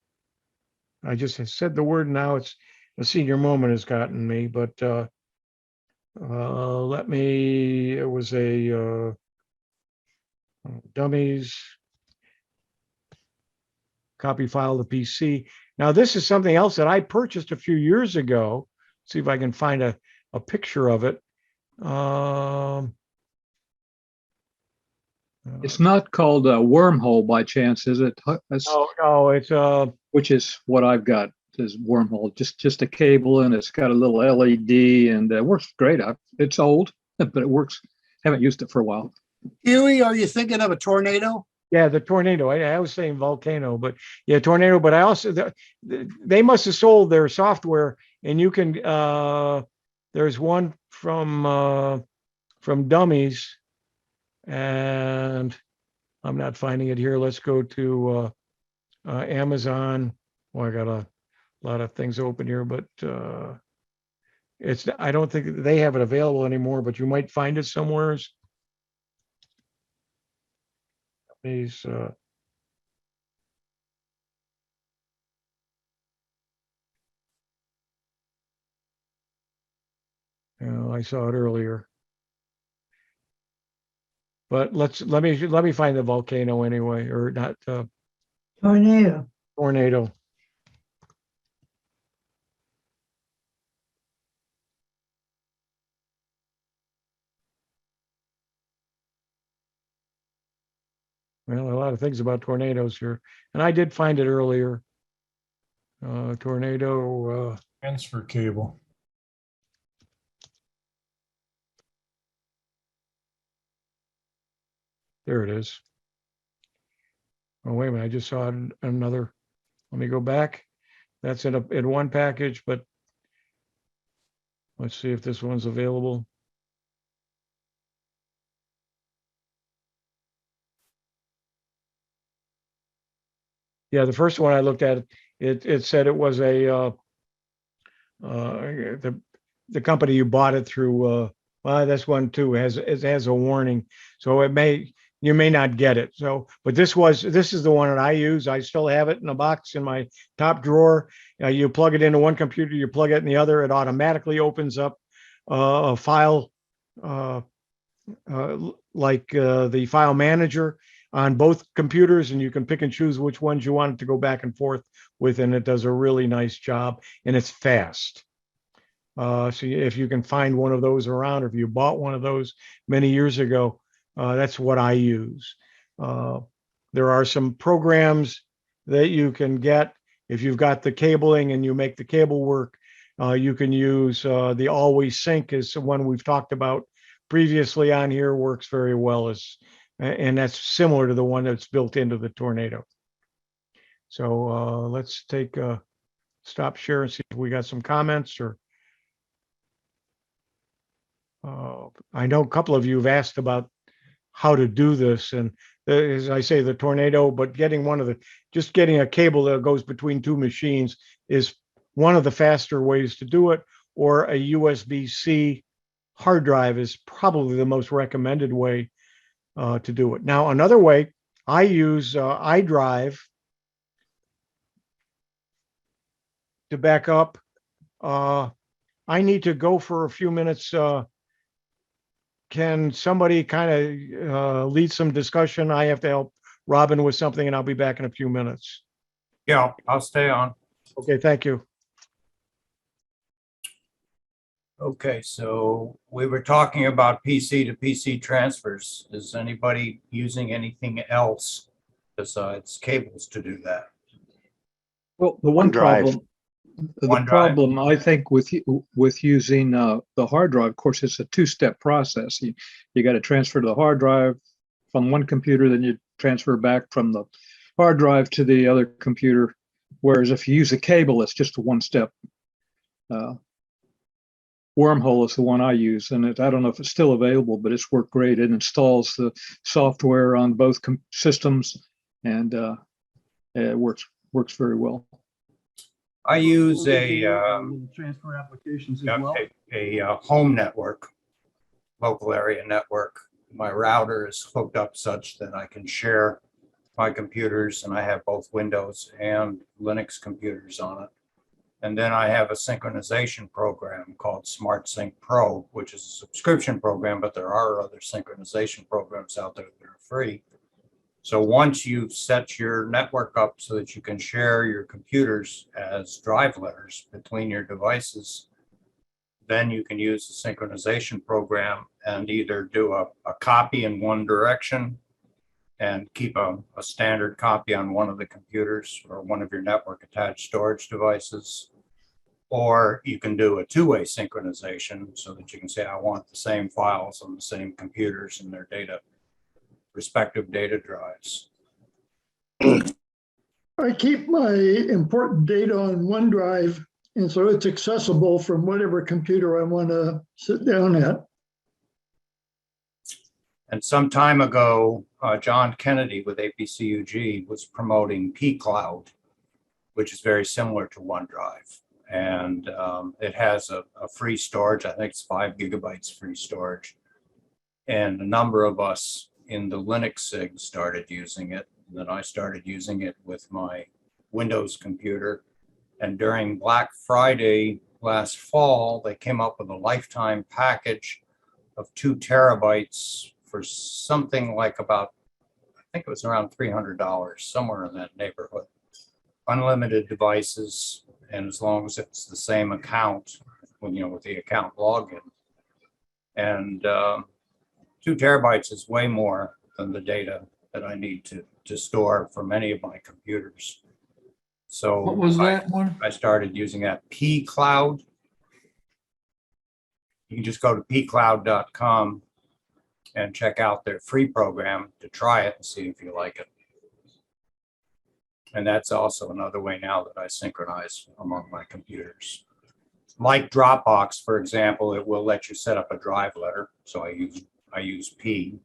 I just said the word, now it's a senior moment has gotten me, but it was a dummies copy file to PC. Now, this is something else that I purchased a few years ago. See if I can find a picture of it. It's not called a wormhole by chance, is it? No, it's which is what I've got, is wormhole. Just a cable, and it's got a little LED, and it works great. It's old, but it works. Haven't used it for a while. Huey, are you thinking of a tornado? Yeah, the tornado. I was saying volcano, but yeah, tornado. But I also, they must have sold their software, and you can. There's one from Dummies, and I'm not finding it here. Let's go to Amazon. Well, I got a lot of things open here, but I don't think they have it available anymore. But you might find it somewhere. These I saw it earlier, but let me find the volcano anyway, or not Tornado. tornado. Well, a lot of things about tornadoes here, and I did find it earlier. Tornado transfer cable. There it is. Oh, wait a minute, I just saw another. Let me go back. That's in one package, but let's see if this one's available. Yeah, the first one I looked at, it said it was the company you bought it through. Well, this one too it has a warning, so it may, you may not get it. So, but this is the one that I use. I still have it in a box in my top drawer. You plug it into one computer, you plug it in the other, it automatically opens up a file like the file manager on both computers, and you can pick and choose which ones you want it to go back and forth with, and it does a really nice job, and it's fast. So if you can find one of those around, or if you bought one of those many years ago, that's what I use. There are some programs that you can get if you've got the cabling and you make the cable work. You can use the Always Sync, is one we've talked about previously on here, works very well, and that's similar to the one that's built into the Tornado. So let's take a stop share and see if we got some comments. Or I know a couple of you have asked about how to do this, and as I say, the Tornado, but getting a cable that goes between two machines is one of the faster ways to do it, or a USB-C hard drive is probably the most recommended way to do it. Now, another way, I use iDrive to back up. I need to go for a few minutes. Can somebody kind of lead some discussion? I have to help Robin with something, and I'll be back in a few minutes. Yeah, I'll stay on. Okay, thank you. Okay, so we were talking about PC to PC transfers. Is anybody using anything else besides cables to do that? Well, the one OneDrive. problem I think with using the hard drive, of course, it's a two-step process. You got to transfer to the hard drive from one computer, then you transfer back from the hard drive to the other computer. Whereas if you use a cable, it's just a one-step. Wormhole is the one I use, and I don't know if it's still available, but it's worked great. It installs the software on both systems, and it works very well. I use a transfer applications as yeah, well. a home network, local area network. My router is hooked up such that I can share my computers, and I have both Windows and Linux computers on it. And then I have a synchronization program called SmartSync Pro, which is a subscription program, but there are other synchronization programs out there that are free. So once you've set your network up so that you can share your computers as drive letters between your devices, then you can use the synchronization program and either do a copy in one direction and keep a standard copy on one of the computers or one of your network attached storage devices. Or you can do a two-way synchronization so that you can say, I want the same files on the same computers and their respective data drives. I keep my important data on OneDrive, and so it's accessible from whatever computer I want to sit down at. And some time ago, John Kennedy with APCUG was promoting pCloud, which is very similar to OneDrive. And it has a free storage. I think it's 5 gigabytes free storage. And a number of us in the Linux SIG started using it. And then I started using it with my Windows computer. And during Black Friday last fall, they came up with a lifetime package of 2 terabytes for something like about, I think it was around $300, somewhere in that neighborhood. Unlimited devices, and as long as it's the same account, with the account login. And 2 terabytes is way more than the data that I need to store from any of my computers. So What was that one? I started using that pCloud. You can just go to pcloud.com and check out their free program to try it and see if you like it. And that's also another way now that I synchronize among my computers. Like Dropbox, for example, it will let you set up a drive letter. So I use P,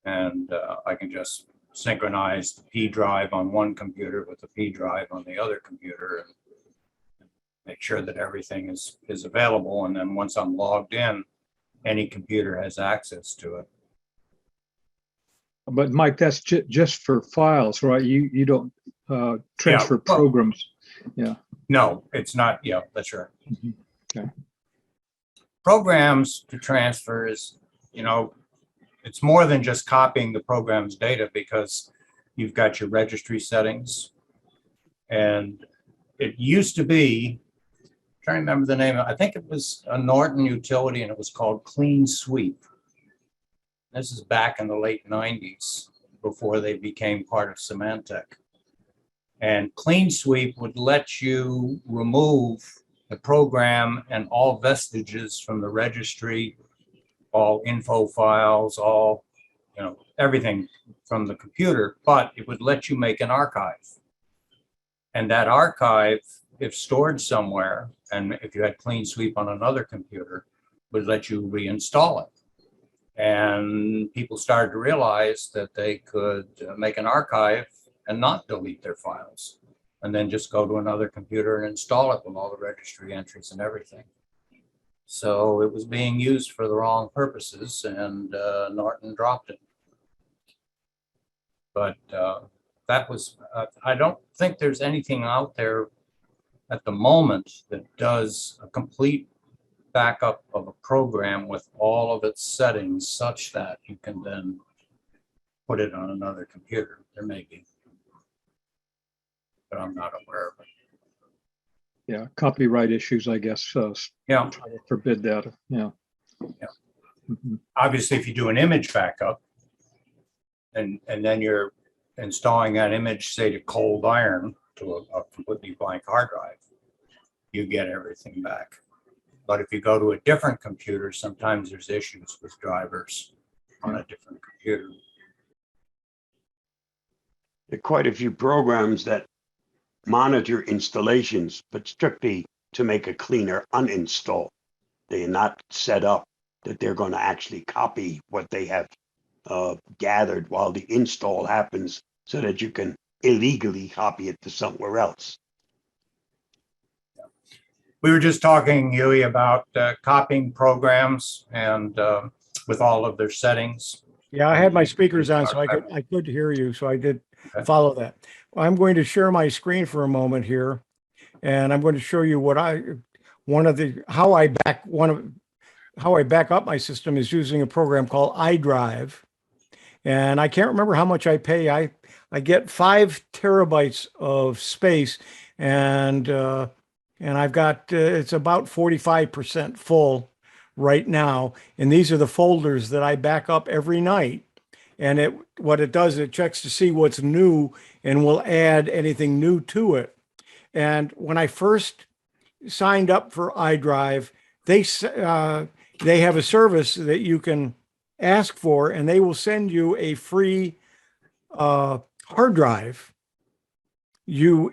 and I can just synchronize the P drive on one computer with the P drive on the other computer and make sure that everything is available. And then once I'm logged in, any computer has access to it. But Mike, that's just for files, right? You don't transfer well- programs. Yeah. No, it's not. Yeah, that's right. Mhm. Okay. Programs to transfer is, it's more than just copying the program's data, because you've got your registry settings. And it used to be, I'm trying to remember the name, I think it was a Norton utility, and it was called Clean Sweep. This is back in the late 90s, before they became part of Symantec. And Clean Sweep would let you remove the program and all vestiges from the registry, all info files, all, everything from the computer, but it would let you make an archive. And that archive, if stored somewhere, and if you had Clean Sweep on another computer, would let you reinstall it. And people started to realize that they could make an archive and not delete their files, and then just go to another computer and install it with all the registry entries and everything. So it was being used for the wrong purposes, and Norton dropped it. But that was, I don't think there's anything out there at the moment that does a complete backup of a program with all of its settings such that you can then put it on another computer. There may be, but I'm not aware of it. Yeah, copyright issues, I guess. Yeah. Try to forbid that. Yeah. Yeah. Mhm. Obviously, if you do an image backup, and then you're installing that image, say, to cold iron to a completely blank hard drive, you get everything back. But if you go to a different computer, sometimes there's issues with drivers on a different computer. There are quite a few programs that monitor installations, but strictly to make a cleaner uninstall. They are not set up that they're going to actually copy what they have gathered while the install happens, so that you can illegally copy it to somewhere else. We were just talking, Huey, about copying programs and with all of their settings. Yeah, I had my speakers on, so I could hear you, so I did follow that. I'm going to share my screen for a moment here, and I'm going to show you how I back up my system is using a program called iDrive. And I can't remember how much I pay. I get 5 terabytes of space, and I've got it's about 45% full right now. And these are the folders that I back up every night. And what it does, it checks to see what's new and will add anything new to it. And when I first signed up for iDrive, they have a service that you can ask for, and they will send you a free hard drive. You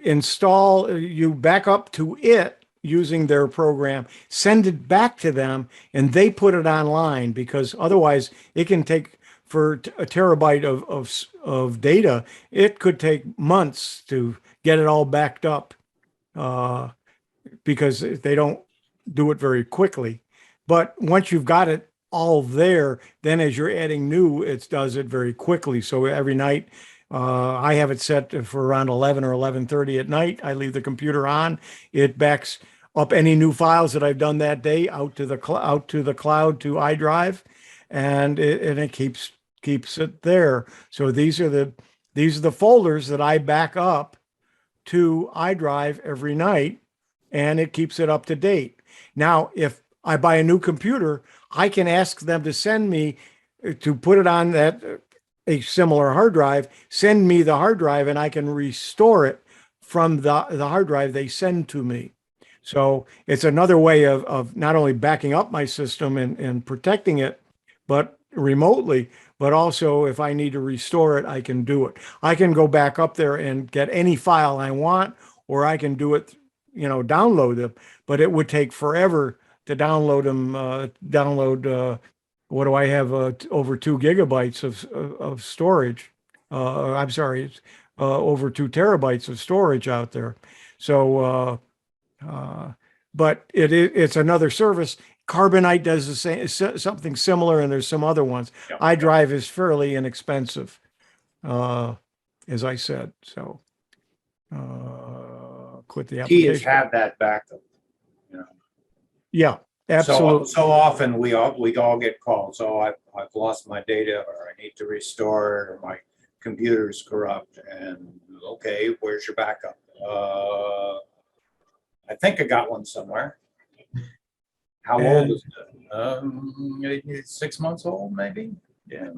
back up to it using their program, send it back to them, and they put it online, because otherwise it can take, for a terabyte of data, it could take months to get it all backed up, because they don't do it very quickly. But once you've got it all there, then as you're adding new, it does it very quickly. So every night, I have it set for around 11 or 11:30 at night. I leave the computer on. It backs up any new files that I've done that day out to the cloud to iDrive, and it keeps it there. So these are the folders that I back up to iDrive every night, and it keeps it up to date. Now, if I buy a new computer, I can ask them to send me, to put it on a similar hard drive, send me the hard drive, and I can restore it from the hard drive they send to me. So it's another way of not only backing up my system and protecting it, but remotely, but also if I need to restore it, I can do it. I can go back up there and get any file I want, or I can do it, download them, but it would take forever to download them, what do I have? Over 2 gigabytes of storage. I'm sorry, over 2 terabytes of storage out there. So, but it's another service. Carbonite does the same, something similar, and there's some other ones. Yeah. iDrive is fairly inexpensive, as I said. So quit the Key is application. have that backup. You know. Yeah, absolutely. So often we all get calls. Oh, I've lost my data, or I need to restore it, or my computer's corrupt. And okay, where's your backup? I think I got one somewhere. How old is it? 6 months old, maybe. Yeah.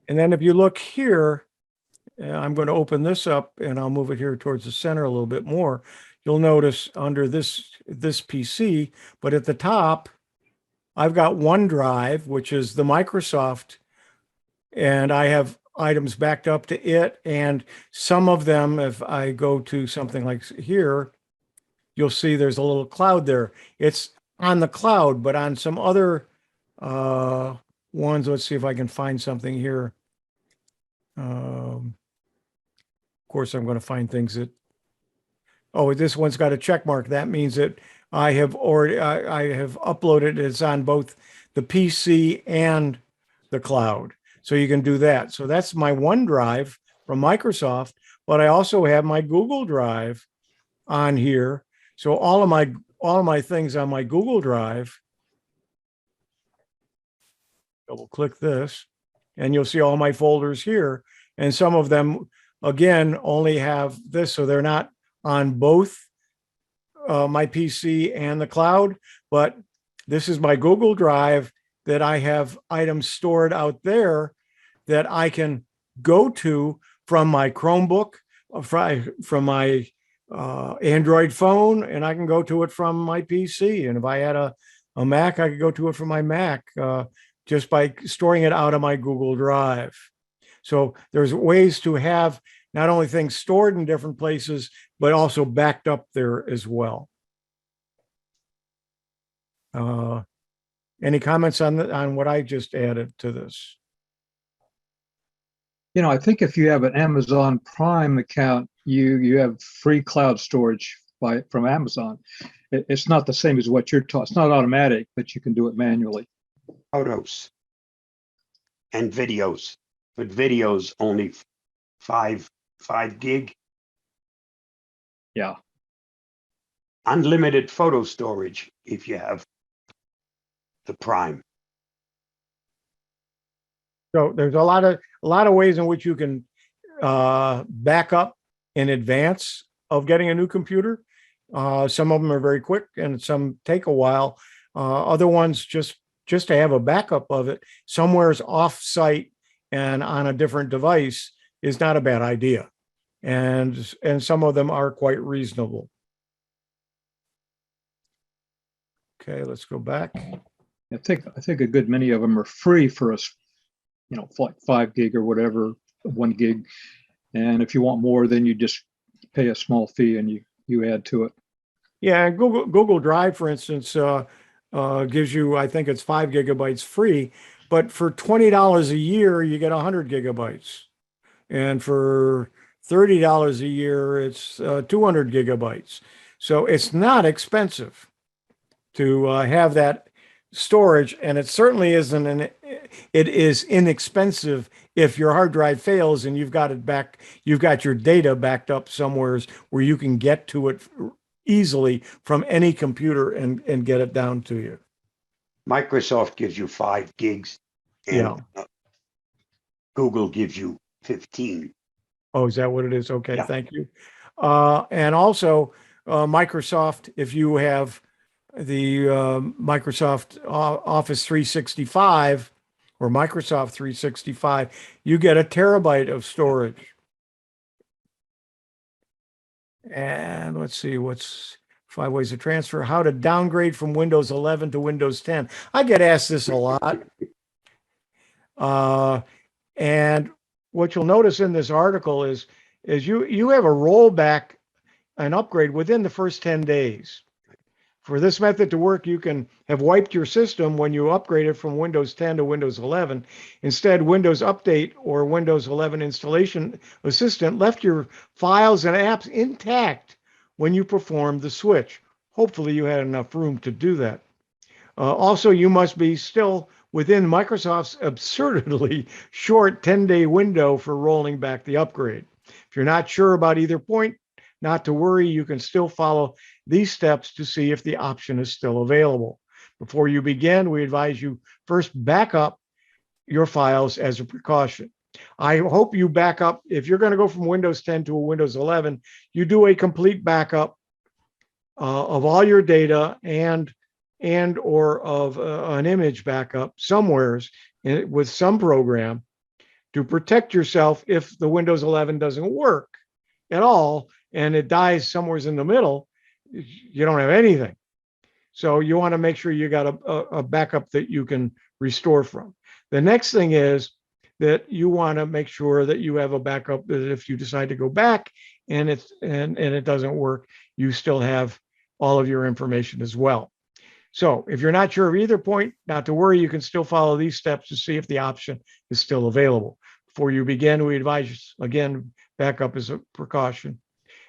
And then if you look here, I'm going to open this up and I'll move it here towards the center a little bit more. You'll notice under this PC, but at the top, I've got OneDrive, which is the Microsoft, and I have items backed up to it. And some of them, if I go to something like here, you'll see there's a little cloud there. It's on the cloud, but on some other ones, let's see if I can find something here. Of course, I'm going to find things that, oh, this one's got a check mark. That means that I have uploaded. It's on both the PC and the cloud. So you can do that. So that's my OneDrive from Microsoft, but I also have my Google Drive on here. So all of my things on my Google Drive, double click this, and you'll see all my folders here. And some of them, again, only have this, so they're not on both my PC and the cloud, but this is my Google Drive that I have items stored out there that I can go to from my Chromebook, from my Android phone, and I can go to it from my PC. And if I had a Mac, I could go to it from my Mac just by storing it out of my Google Drive. So there's ways to have not only things stored in different places, but also backed up there as well. Any comments on what I just added to this? You know, I think if you have an Amazon Prime account, you have free cloud storage from Amazon. It's not the same as what you're taught. It's not automatic, but you can do it manually. Photos and videos, but videos only 5 gig. Yeah. Unlimited photo storage if you have the Prime. So there's a lot of ways in which you can back up in advance of getting a new computer. Some of them are very quick and some take a while. Other ones just to have a backup of it somewhere's off site and on a different device is not a bad idea. And some of them are quite reasonable. Okay, let's go back. I think a good many of them are free for us, you know, like 5 gig or whatever, 1 gig. And if you want more, then you just pay a small fee and you add to it. Yeah, Google Drive, for instance, gives you, I think it's 5 gigabytes free, but for $20 a year, you get 100 gigabytes. And for $30 a year, it's 200 gigabytes. So it's not expensive to have that storage, and it certainly isn't it is inexpensive if your hard drive fails and you've got it back, you've got your data backed up somewhere where you can get to it easily from any computer and get it down to you. Microsoft gives you 5 gigs and Google gives you 15. Oh, is that what it is? Okay, Yeah. Thank you. And also Microsoft, if you have the Microsoft Office 365 or Microsoft 365, you get 1 terabyte of storage. And let's see, what's 5 ways to transfer, how to downgrade from Windows 11 to Windows 10. I get asked this a lot. And what you'll notice in this article is you have a rollback, an upgrade within the first 10 days. For this method to work, you can have wiped your system when you upgraded from Windows 10 to Windows 11. Instead, Windows Update or Windows 11 Installation Assistant left your files and apps intact when you performed the switch. Hopefully, you had enough room to do that. Also, you must be still within Microsoft's absurdly short 10-day window for rolling back the upgrade. If you're not sure about either point, not to worry, you can still follow these steps to see if the option is still available. Before you begin, we advise you first back up your files as a precaution. I hope you back up. If you're going to go from Windows 10 to a Windows 11, you do a complete backup of all your data and or of an image backup somewheres with some program to protect yourself if the Windows 11 doesn't work at all and it dies somewhere in the middle. You don't have anything. So you want to make sure you got a backup that you can restore from. The next thing is that you want to make sure that you have a backup that if you decide to go back and it doesn't work, you still have all of your information as well. So if you're not sure of either point, not to worry, you can still follow these steps to see if the option is still available. Before you begin, we advise, again, backup is a precaution.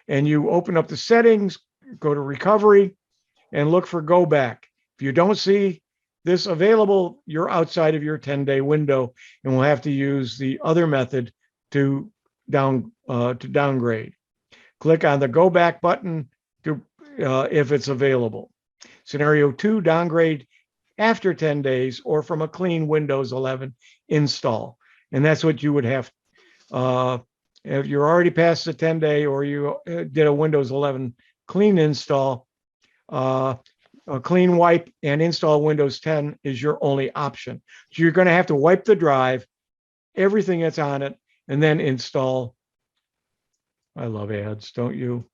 And you open up the settings, go to recovery, and look for go back. If you don't see this available, you're outside of your 10-day window and we'll have to use the other method to downgrade. Click on the go back button to if it's available. Scenario 2, downgrade after 10 days or from a clean Windows 11 install. And that's what you would have. If you're already past the 10-day or you did a Windows 11 clean install, a clean wipe and install Windows 10 is your only option. So you're going to have to wipe the drive, everything that's on it, and then install. I love ads, don't you?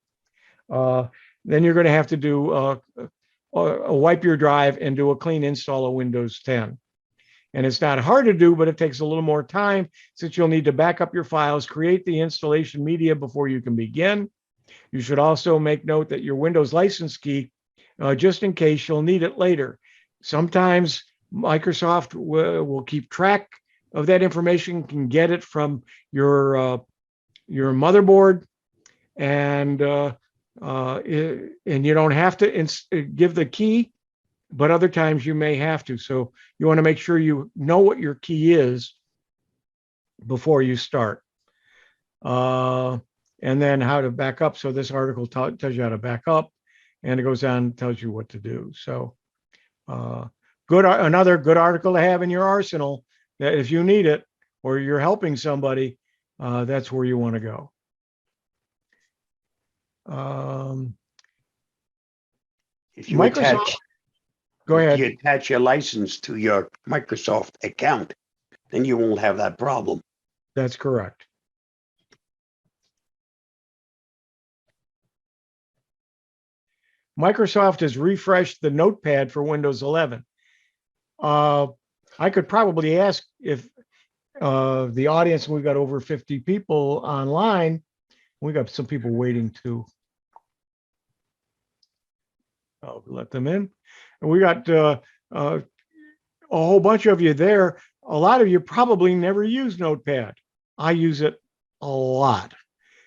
Then you're going to have to do wipe your drive and do a clean install of Windows 10. And it's not hard to do, but it takes a little more time since you'll need to back up your files, create the installation media before you can begin. You should also make note that your Windows license key, just in case you'll need it later. Sometimes Microsoft will keep track of that information, can get it from your motherboard, and you don't have to give the key, but other times you may have to. So you want to make sure you know what your key is before you start. And then how to back up. So this article tells you how to back up, and it goes on and tells you what to do. So another good article to have in your arsenal that if you need it or you're helping somebody, that's where you want to go. If you Microsoft, go ahead. If you attach your license to your Microsoft account, then you won't have that problem. That's correct. Microsoft has refreshed the Notepad for Windows 11. I could probably ask if the audience, we've got over 50 people online. We got some people waiting too. I'll let them in. And we got a whole bunch of you there. A lot of you probably never use Notepad. I use it a lot.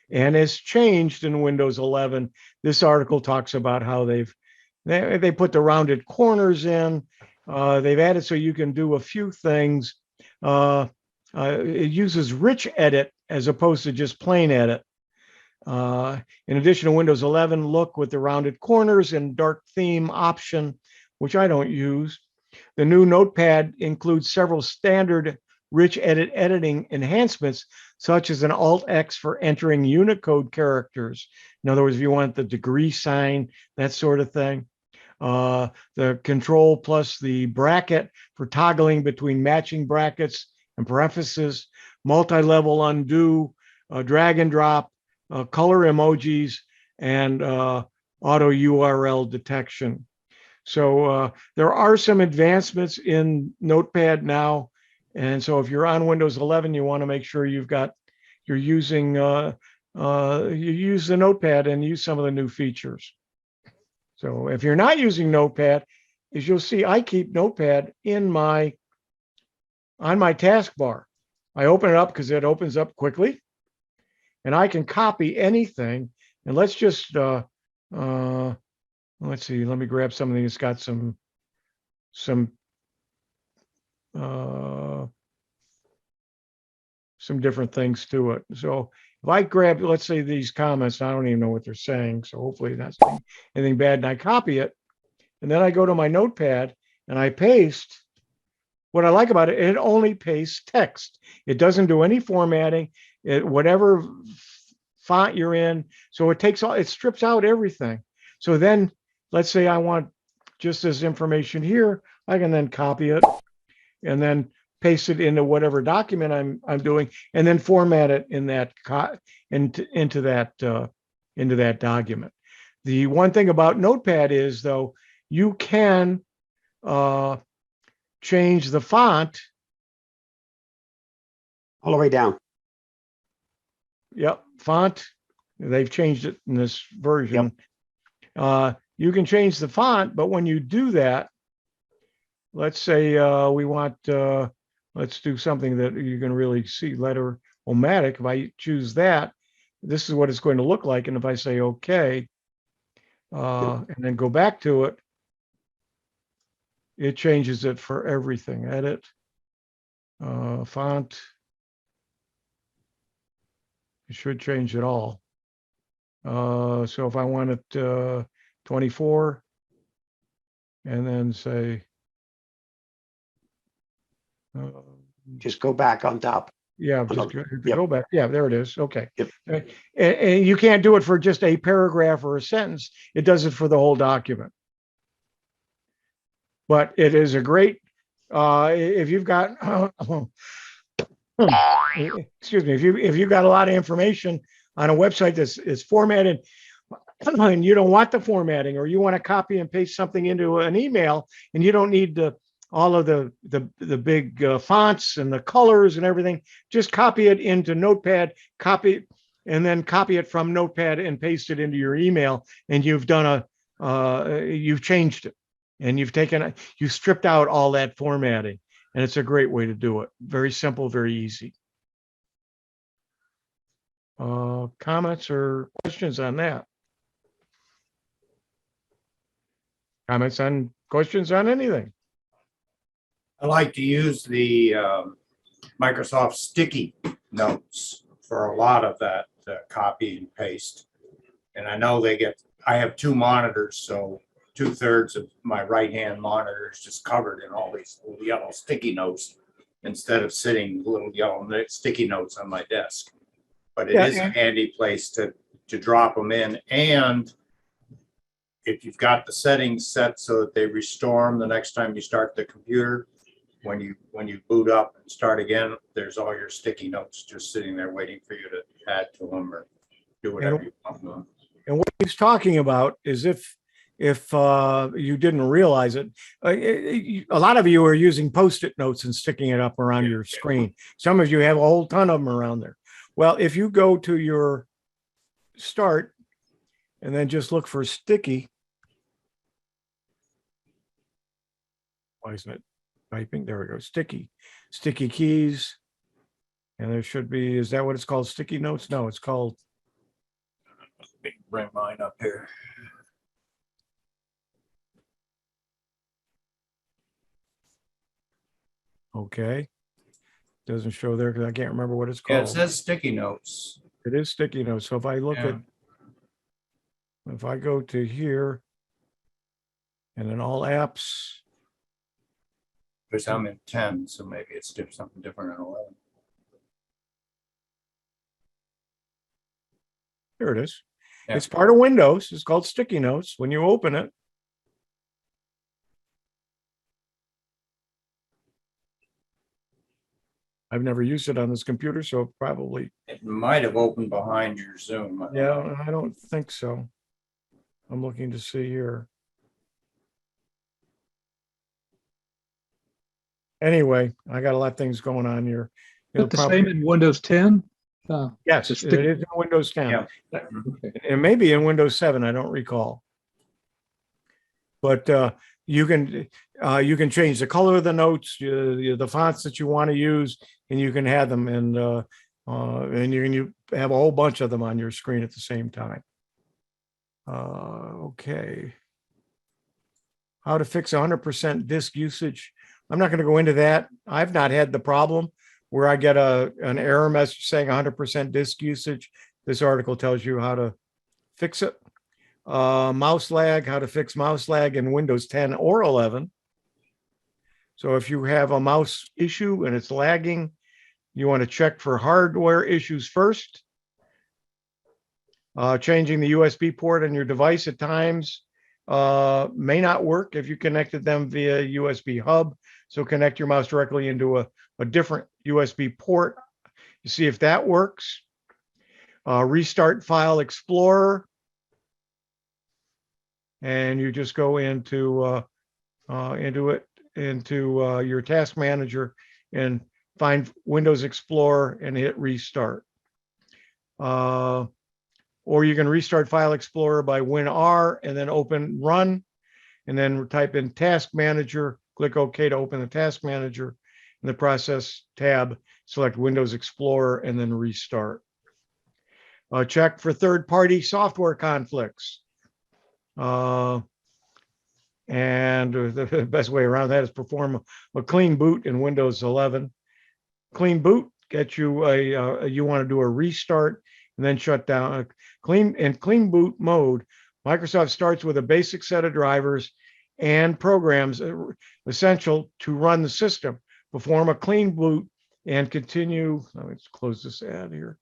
And it's changed in Windows 11. This article talks about how they put the rounded corners in. They've added so you can do a few things. It uses rich edit as opposed to just plain edit. In addition to Windows 11, look with the rounded corners and dark theme option, which I don't use. The new Notepad includes several standard rich editing enhancements, such as an Alt-X for entering Unicode characters. In other words, if you want the degree sign, that sort of thing. The control plus the bracket for toggling between matching brackets and parentheses, multi-level undo, drag and drop, color emojis, and auto URL detection. So there are some advancements in Notepad now. And so if you're on Windows 11, you want to make sure you're using, you use the Notepad and use some of the new features. So if you're not using Notepad, as you'll see, I keep Notepad on my taskbar. I open it up because it opens up quickly, and I can copy anything. And let's just let's see. Let me grab something that's got some some different things to it. So if I grab, let's say these comments, I don't even know what they're saying. So hopefully that's not anything bad. And I copy it. And then I go to my Notepad and I paste. What I like about it, it only pastes text. It doesn't do any formatting. Whatever font you're in. So it strips out everything. So then let's say I want just this information here. I can then copy it and then paste it into whatever document I'm doing, and then format it in that into that document. The one thing about Notepad is, though, you can change the font All the way down. Yep, font. They've changed it in this version. You can change the font, but when you do that, let's say we want, let's do something that you can really see, letter omatic. If I choose that, this is what it's going to look like. And if I say OK, and then go back to it, it changes it for everything. Edit, font. It should change it all. So if I want it 24, and then say, Just go back on top. yeah, just go back. Yeah, there it is. Okay. Yep. And you can't do it for just a paragraph or a sentence. It does it for the whole document. But it is a great, if you've got, excuse me, if you've got a lot of information on a website that's formatted and you don't want the formatting, or you want to copy and paste something into an email and you don't need all of the big fonts and the colors and everything, just copy it into Notepad, and then copy it from Notepad and paste it into your email, and you've done you've changed it, and you've stripped out all that formatting, and it's a great way to do it. Very simple, very easy. Comments or questions on that? Comments on questions on anything? I like to use the Microsoft sticky notes for a lot of that copy and paste. And I know I have two monitors, so 2/3 of my right-hand monitor is just covered in all these little yellow sticky notes instead of sitting little yellow sticky notes on my desk. But it is a handy place to drop them in. And if you've got the settings set so that they restore them the next time you start the computer, when you boot up and start again, there's all your sticky notes just sitting there waiting for you to add to them or do whatever you want with them. And what he's talking about is if you didn't realize it, a lot of you are using Post-it notes and sticking it up around your screen. Some of you have a whole ton of them around there. Well, if you go to your start and then just look for sticky. Why isn't it typing? There we go. Sticky keys. And there should be, is that what it's called? Sticky notes? No, it's called. Bring mine up here. Okay. Doesn't show there because I can't remember what it's Yeah, called. it says sticky notes. It is sticky notes. So if I look at, if I go to here and then all apps. Because I'm in 10, so maybe it's something different in 11. There it is. Yeah. It's part of Windows. It's called sticky notes. When you open it, I've never used it on this computer, so probably. It might have opened behind your Zoom. Yeah, I don't think so. I'm looking to see here. Anyway, I got a lot of things going on here. Is it the same in Windows 10? Yes, it is in Windows 10. Yeah. Okay. It may be in Windows 7. I don't recall. But you can change the color of the notes, the fonts that you want to use, and you can have them, and you have a whole bunch of them on your screen at the same time. Okay. how to fix 100% disk usage. I'm not going to go into that. I've not had the problem where I get an error message saying 100% disk usage. This article tells you how to fix it. Mouse lag, how to fix mouse lag in Windows 10 or 11. So if you have a mouse issue and it's lagging, you want to check for hardware issues first. Changing the USB port on your device at times may not work if you connected them via USB hub. So connect your mouse directly into a different USB port to see if that works. Restart File Explorer. And you just go into your task manager and find Windows Explorer and hit restart. Or you can restart File Explorer by WinR and then open Run, and then type in Task Manager, click OK to open the Task Manager. In the Process tab, select Windows Explorer and then restart. Check for third-party software conflicts. And the best way around that is perform a clean boot in Windows 11. Clean boot gets you you want to do a restart and then shut down. Clean boot mode, Microsoft starts with a basic set of drivers and programs essential to run the system. Perform a clean boot and continue. Let's close this ad here.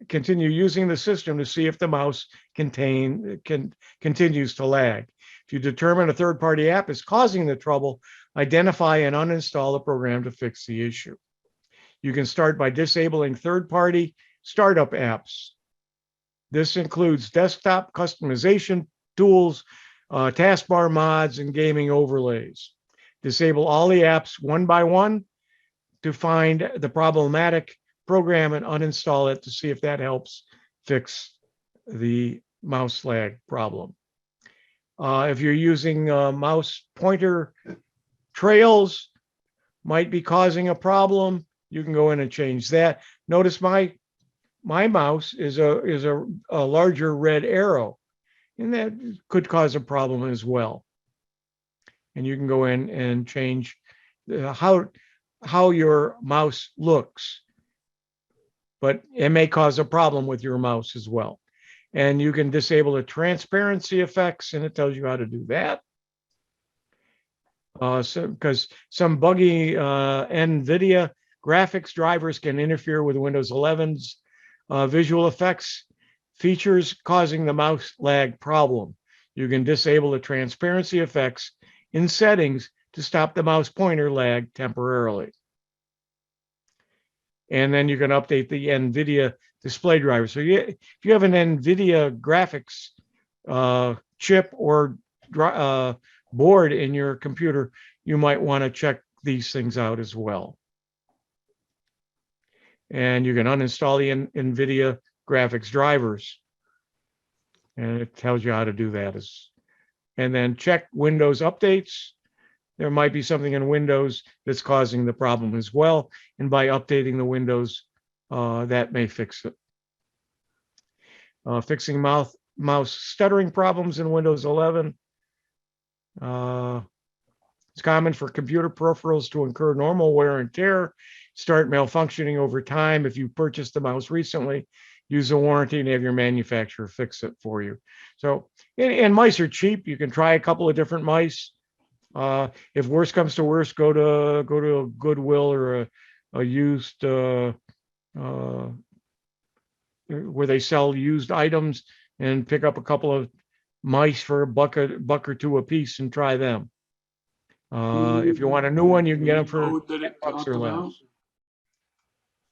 Continue using the system to see if the mouse continues to lag. If you determine a third-party app is causing the trouble, identify and uninstall the program to fix the issue. You can start by disabling third-party startup apps. This includes desktop customization tools, taskbar mods, and gaming overlays. Disable all the apps one by one to find the problematic program and uninstall it to see if that helps fix the mouse lag problem. If you're using mouse pointer trails, might be causing a problem, you can go in and change that. Notice my mouse is a larger red arrow, and that could cause a problem as well. And you can go in and change how your mouse looks, but it may cause a problem with your mouse as well. And you can disable the transparency effects, and it tells you how to do that. Because some buggy NVIDIA graphics drivers can interfere with Windows 11's visual effects features, causing the mouse lag problem. You can disable the transparency effects in settings to stop the mouse pointer lag temporarily. And then you can update the NVIDIA display driver. So if you have an NVIDIA graphics chip or board in your computer, you might want to check these things out as well. And you can uninstall the NVIDIA graphics drivers. And it tells you how to do that. And then check Windows updates. There might be something in Windows that's causing the problem as well. And by updating the Windows, that may fix it. Fixing mouse stuttering problems in Windows 11. It's common for computer peripherals to incur normal wear and tear, start malfunctioning over time. If you purchased the mouse recently, use a warranty and have your manufacturer fix it for you. So, and mice are cheap. You can try a couple of different mice. If worse comes to worse, go to a Goodwill or a used where they sell used items and pick up a couple of mice for a buck or two a piece and try them. If you want a new one, you can get them for $10 or less.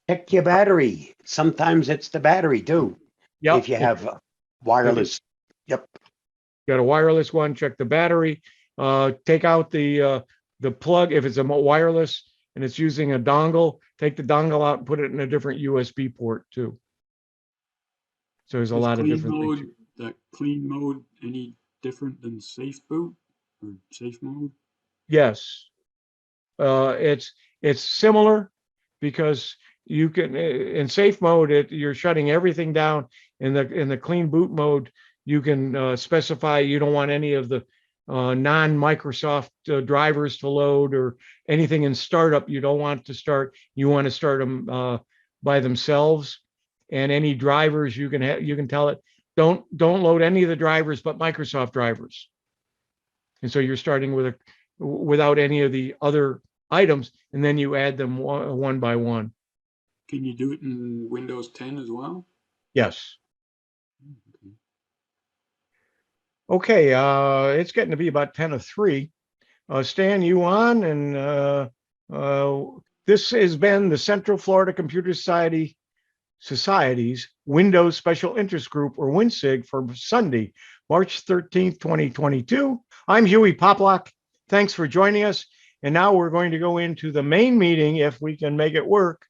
Check your battery. Sometimes it's the battery too. Yep. If you have wireless. Yep. Got a wireless one, check the battery. Take out the plug if it's a wireless and it's using a dongle. Take the dongle out and put it in a different USB port too. So there's a lot of different things. That clean mode any different than safe boot or safe mode? Yes, it's similar because you can in safe mode you're shutting everything down. In the clean boot mode, you can specify you don't want any of the non-Microsoft drivers to load or anything in startup you don't want to start. You want to start them by themselves. And any drivers you can tell it, don't load any of the drivers but Microsoft drivers. And so you're starting without any of the other items, and then you add them one by one. Can you do it in Windows 10 as well? Yes. Okay, it's getting to be about 10:03. Stan, you on? And this has been the Central Florida Computer Society's Windows Special Interest Group, or WinSig, for Sunday, March 13th, 2022. I'm Huey Poplock. Thanks for joining us. And now we're going to go into the main meeting, if we can make it work,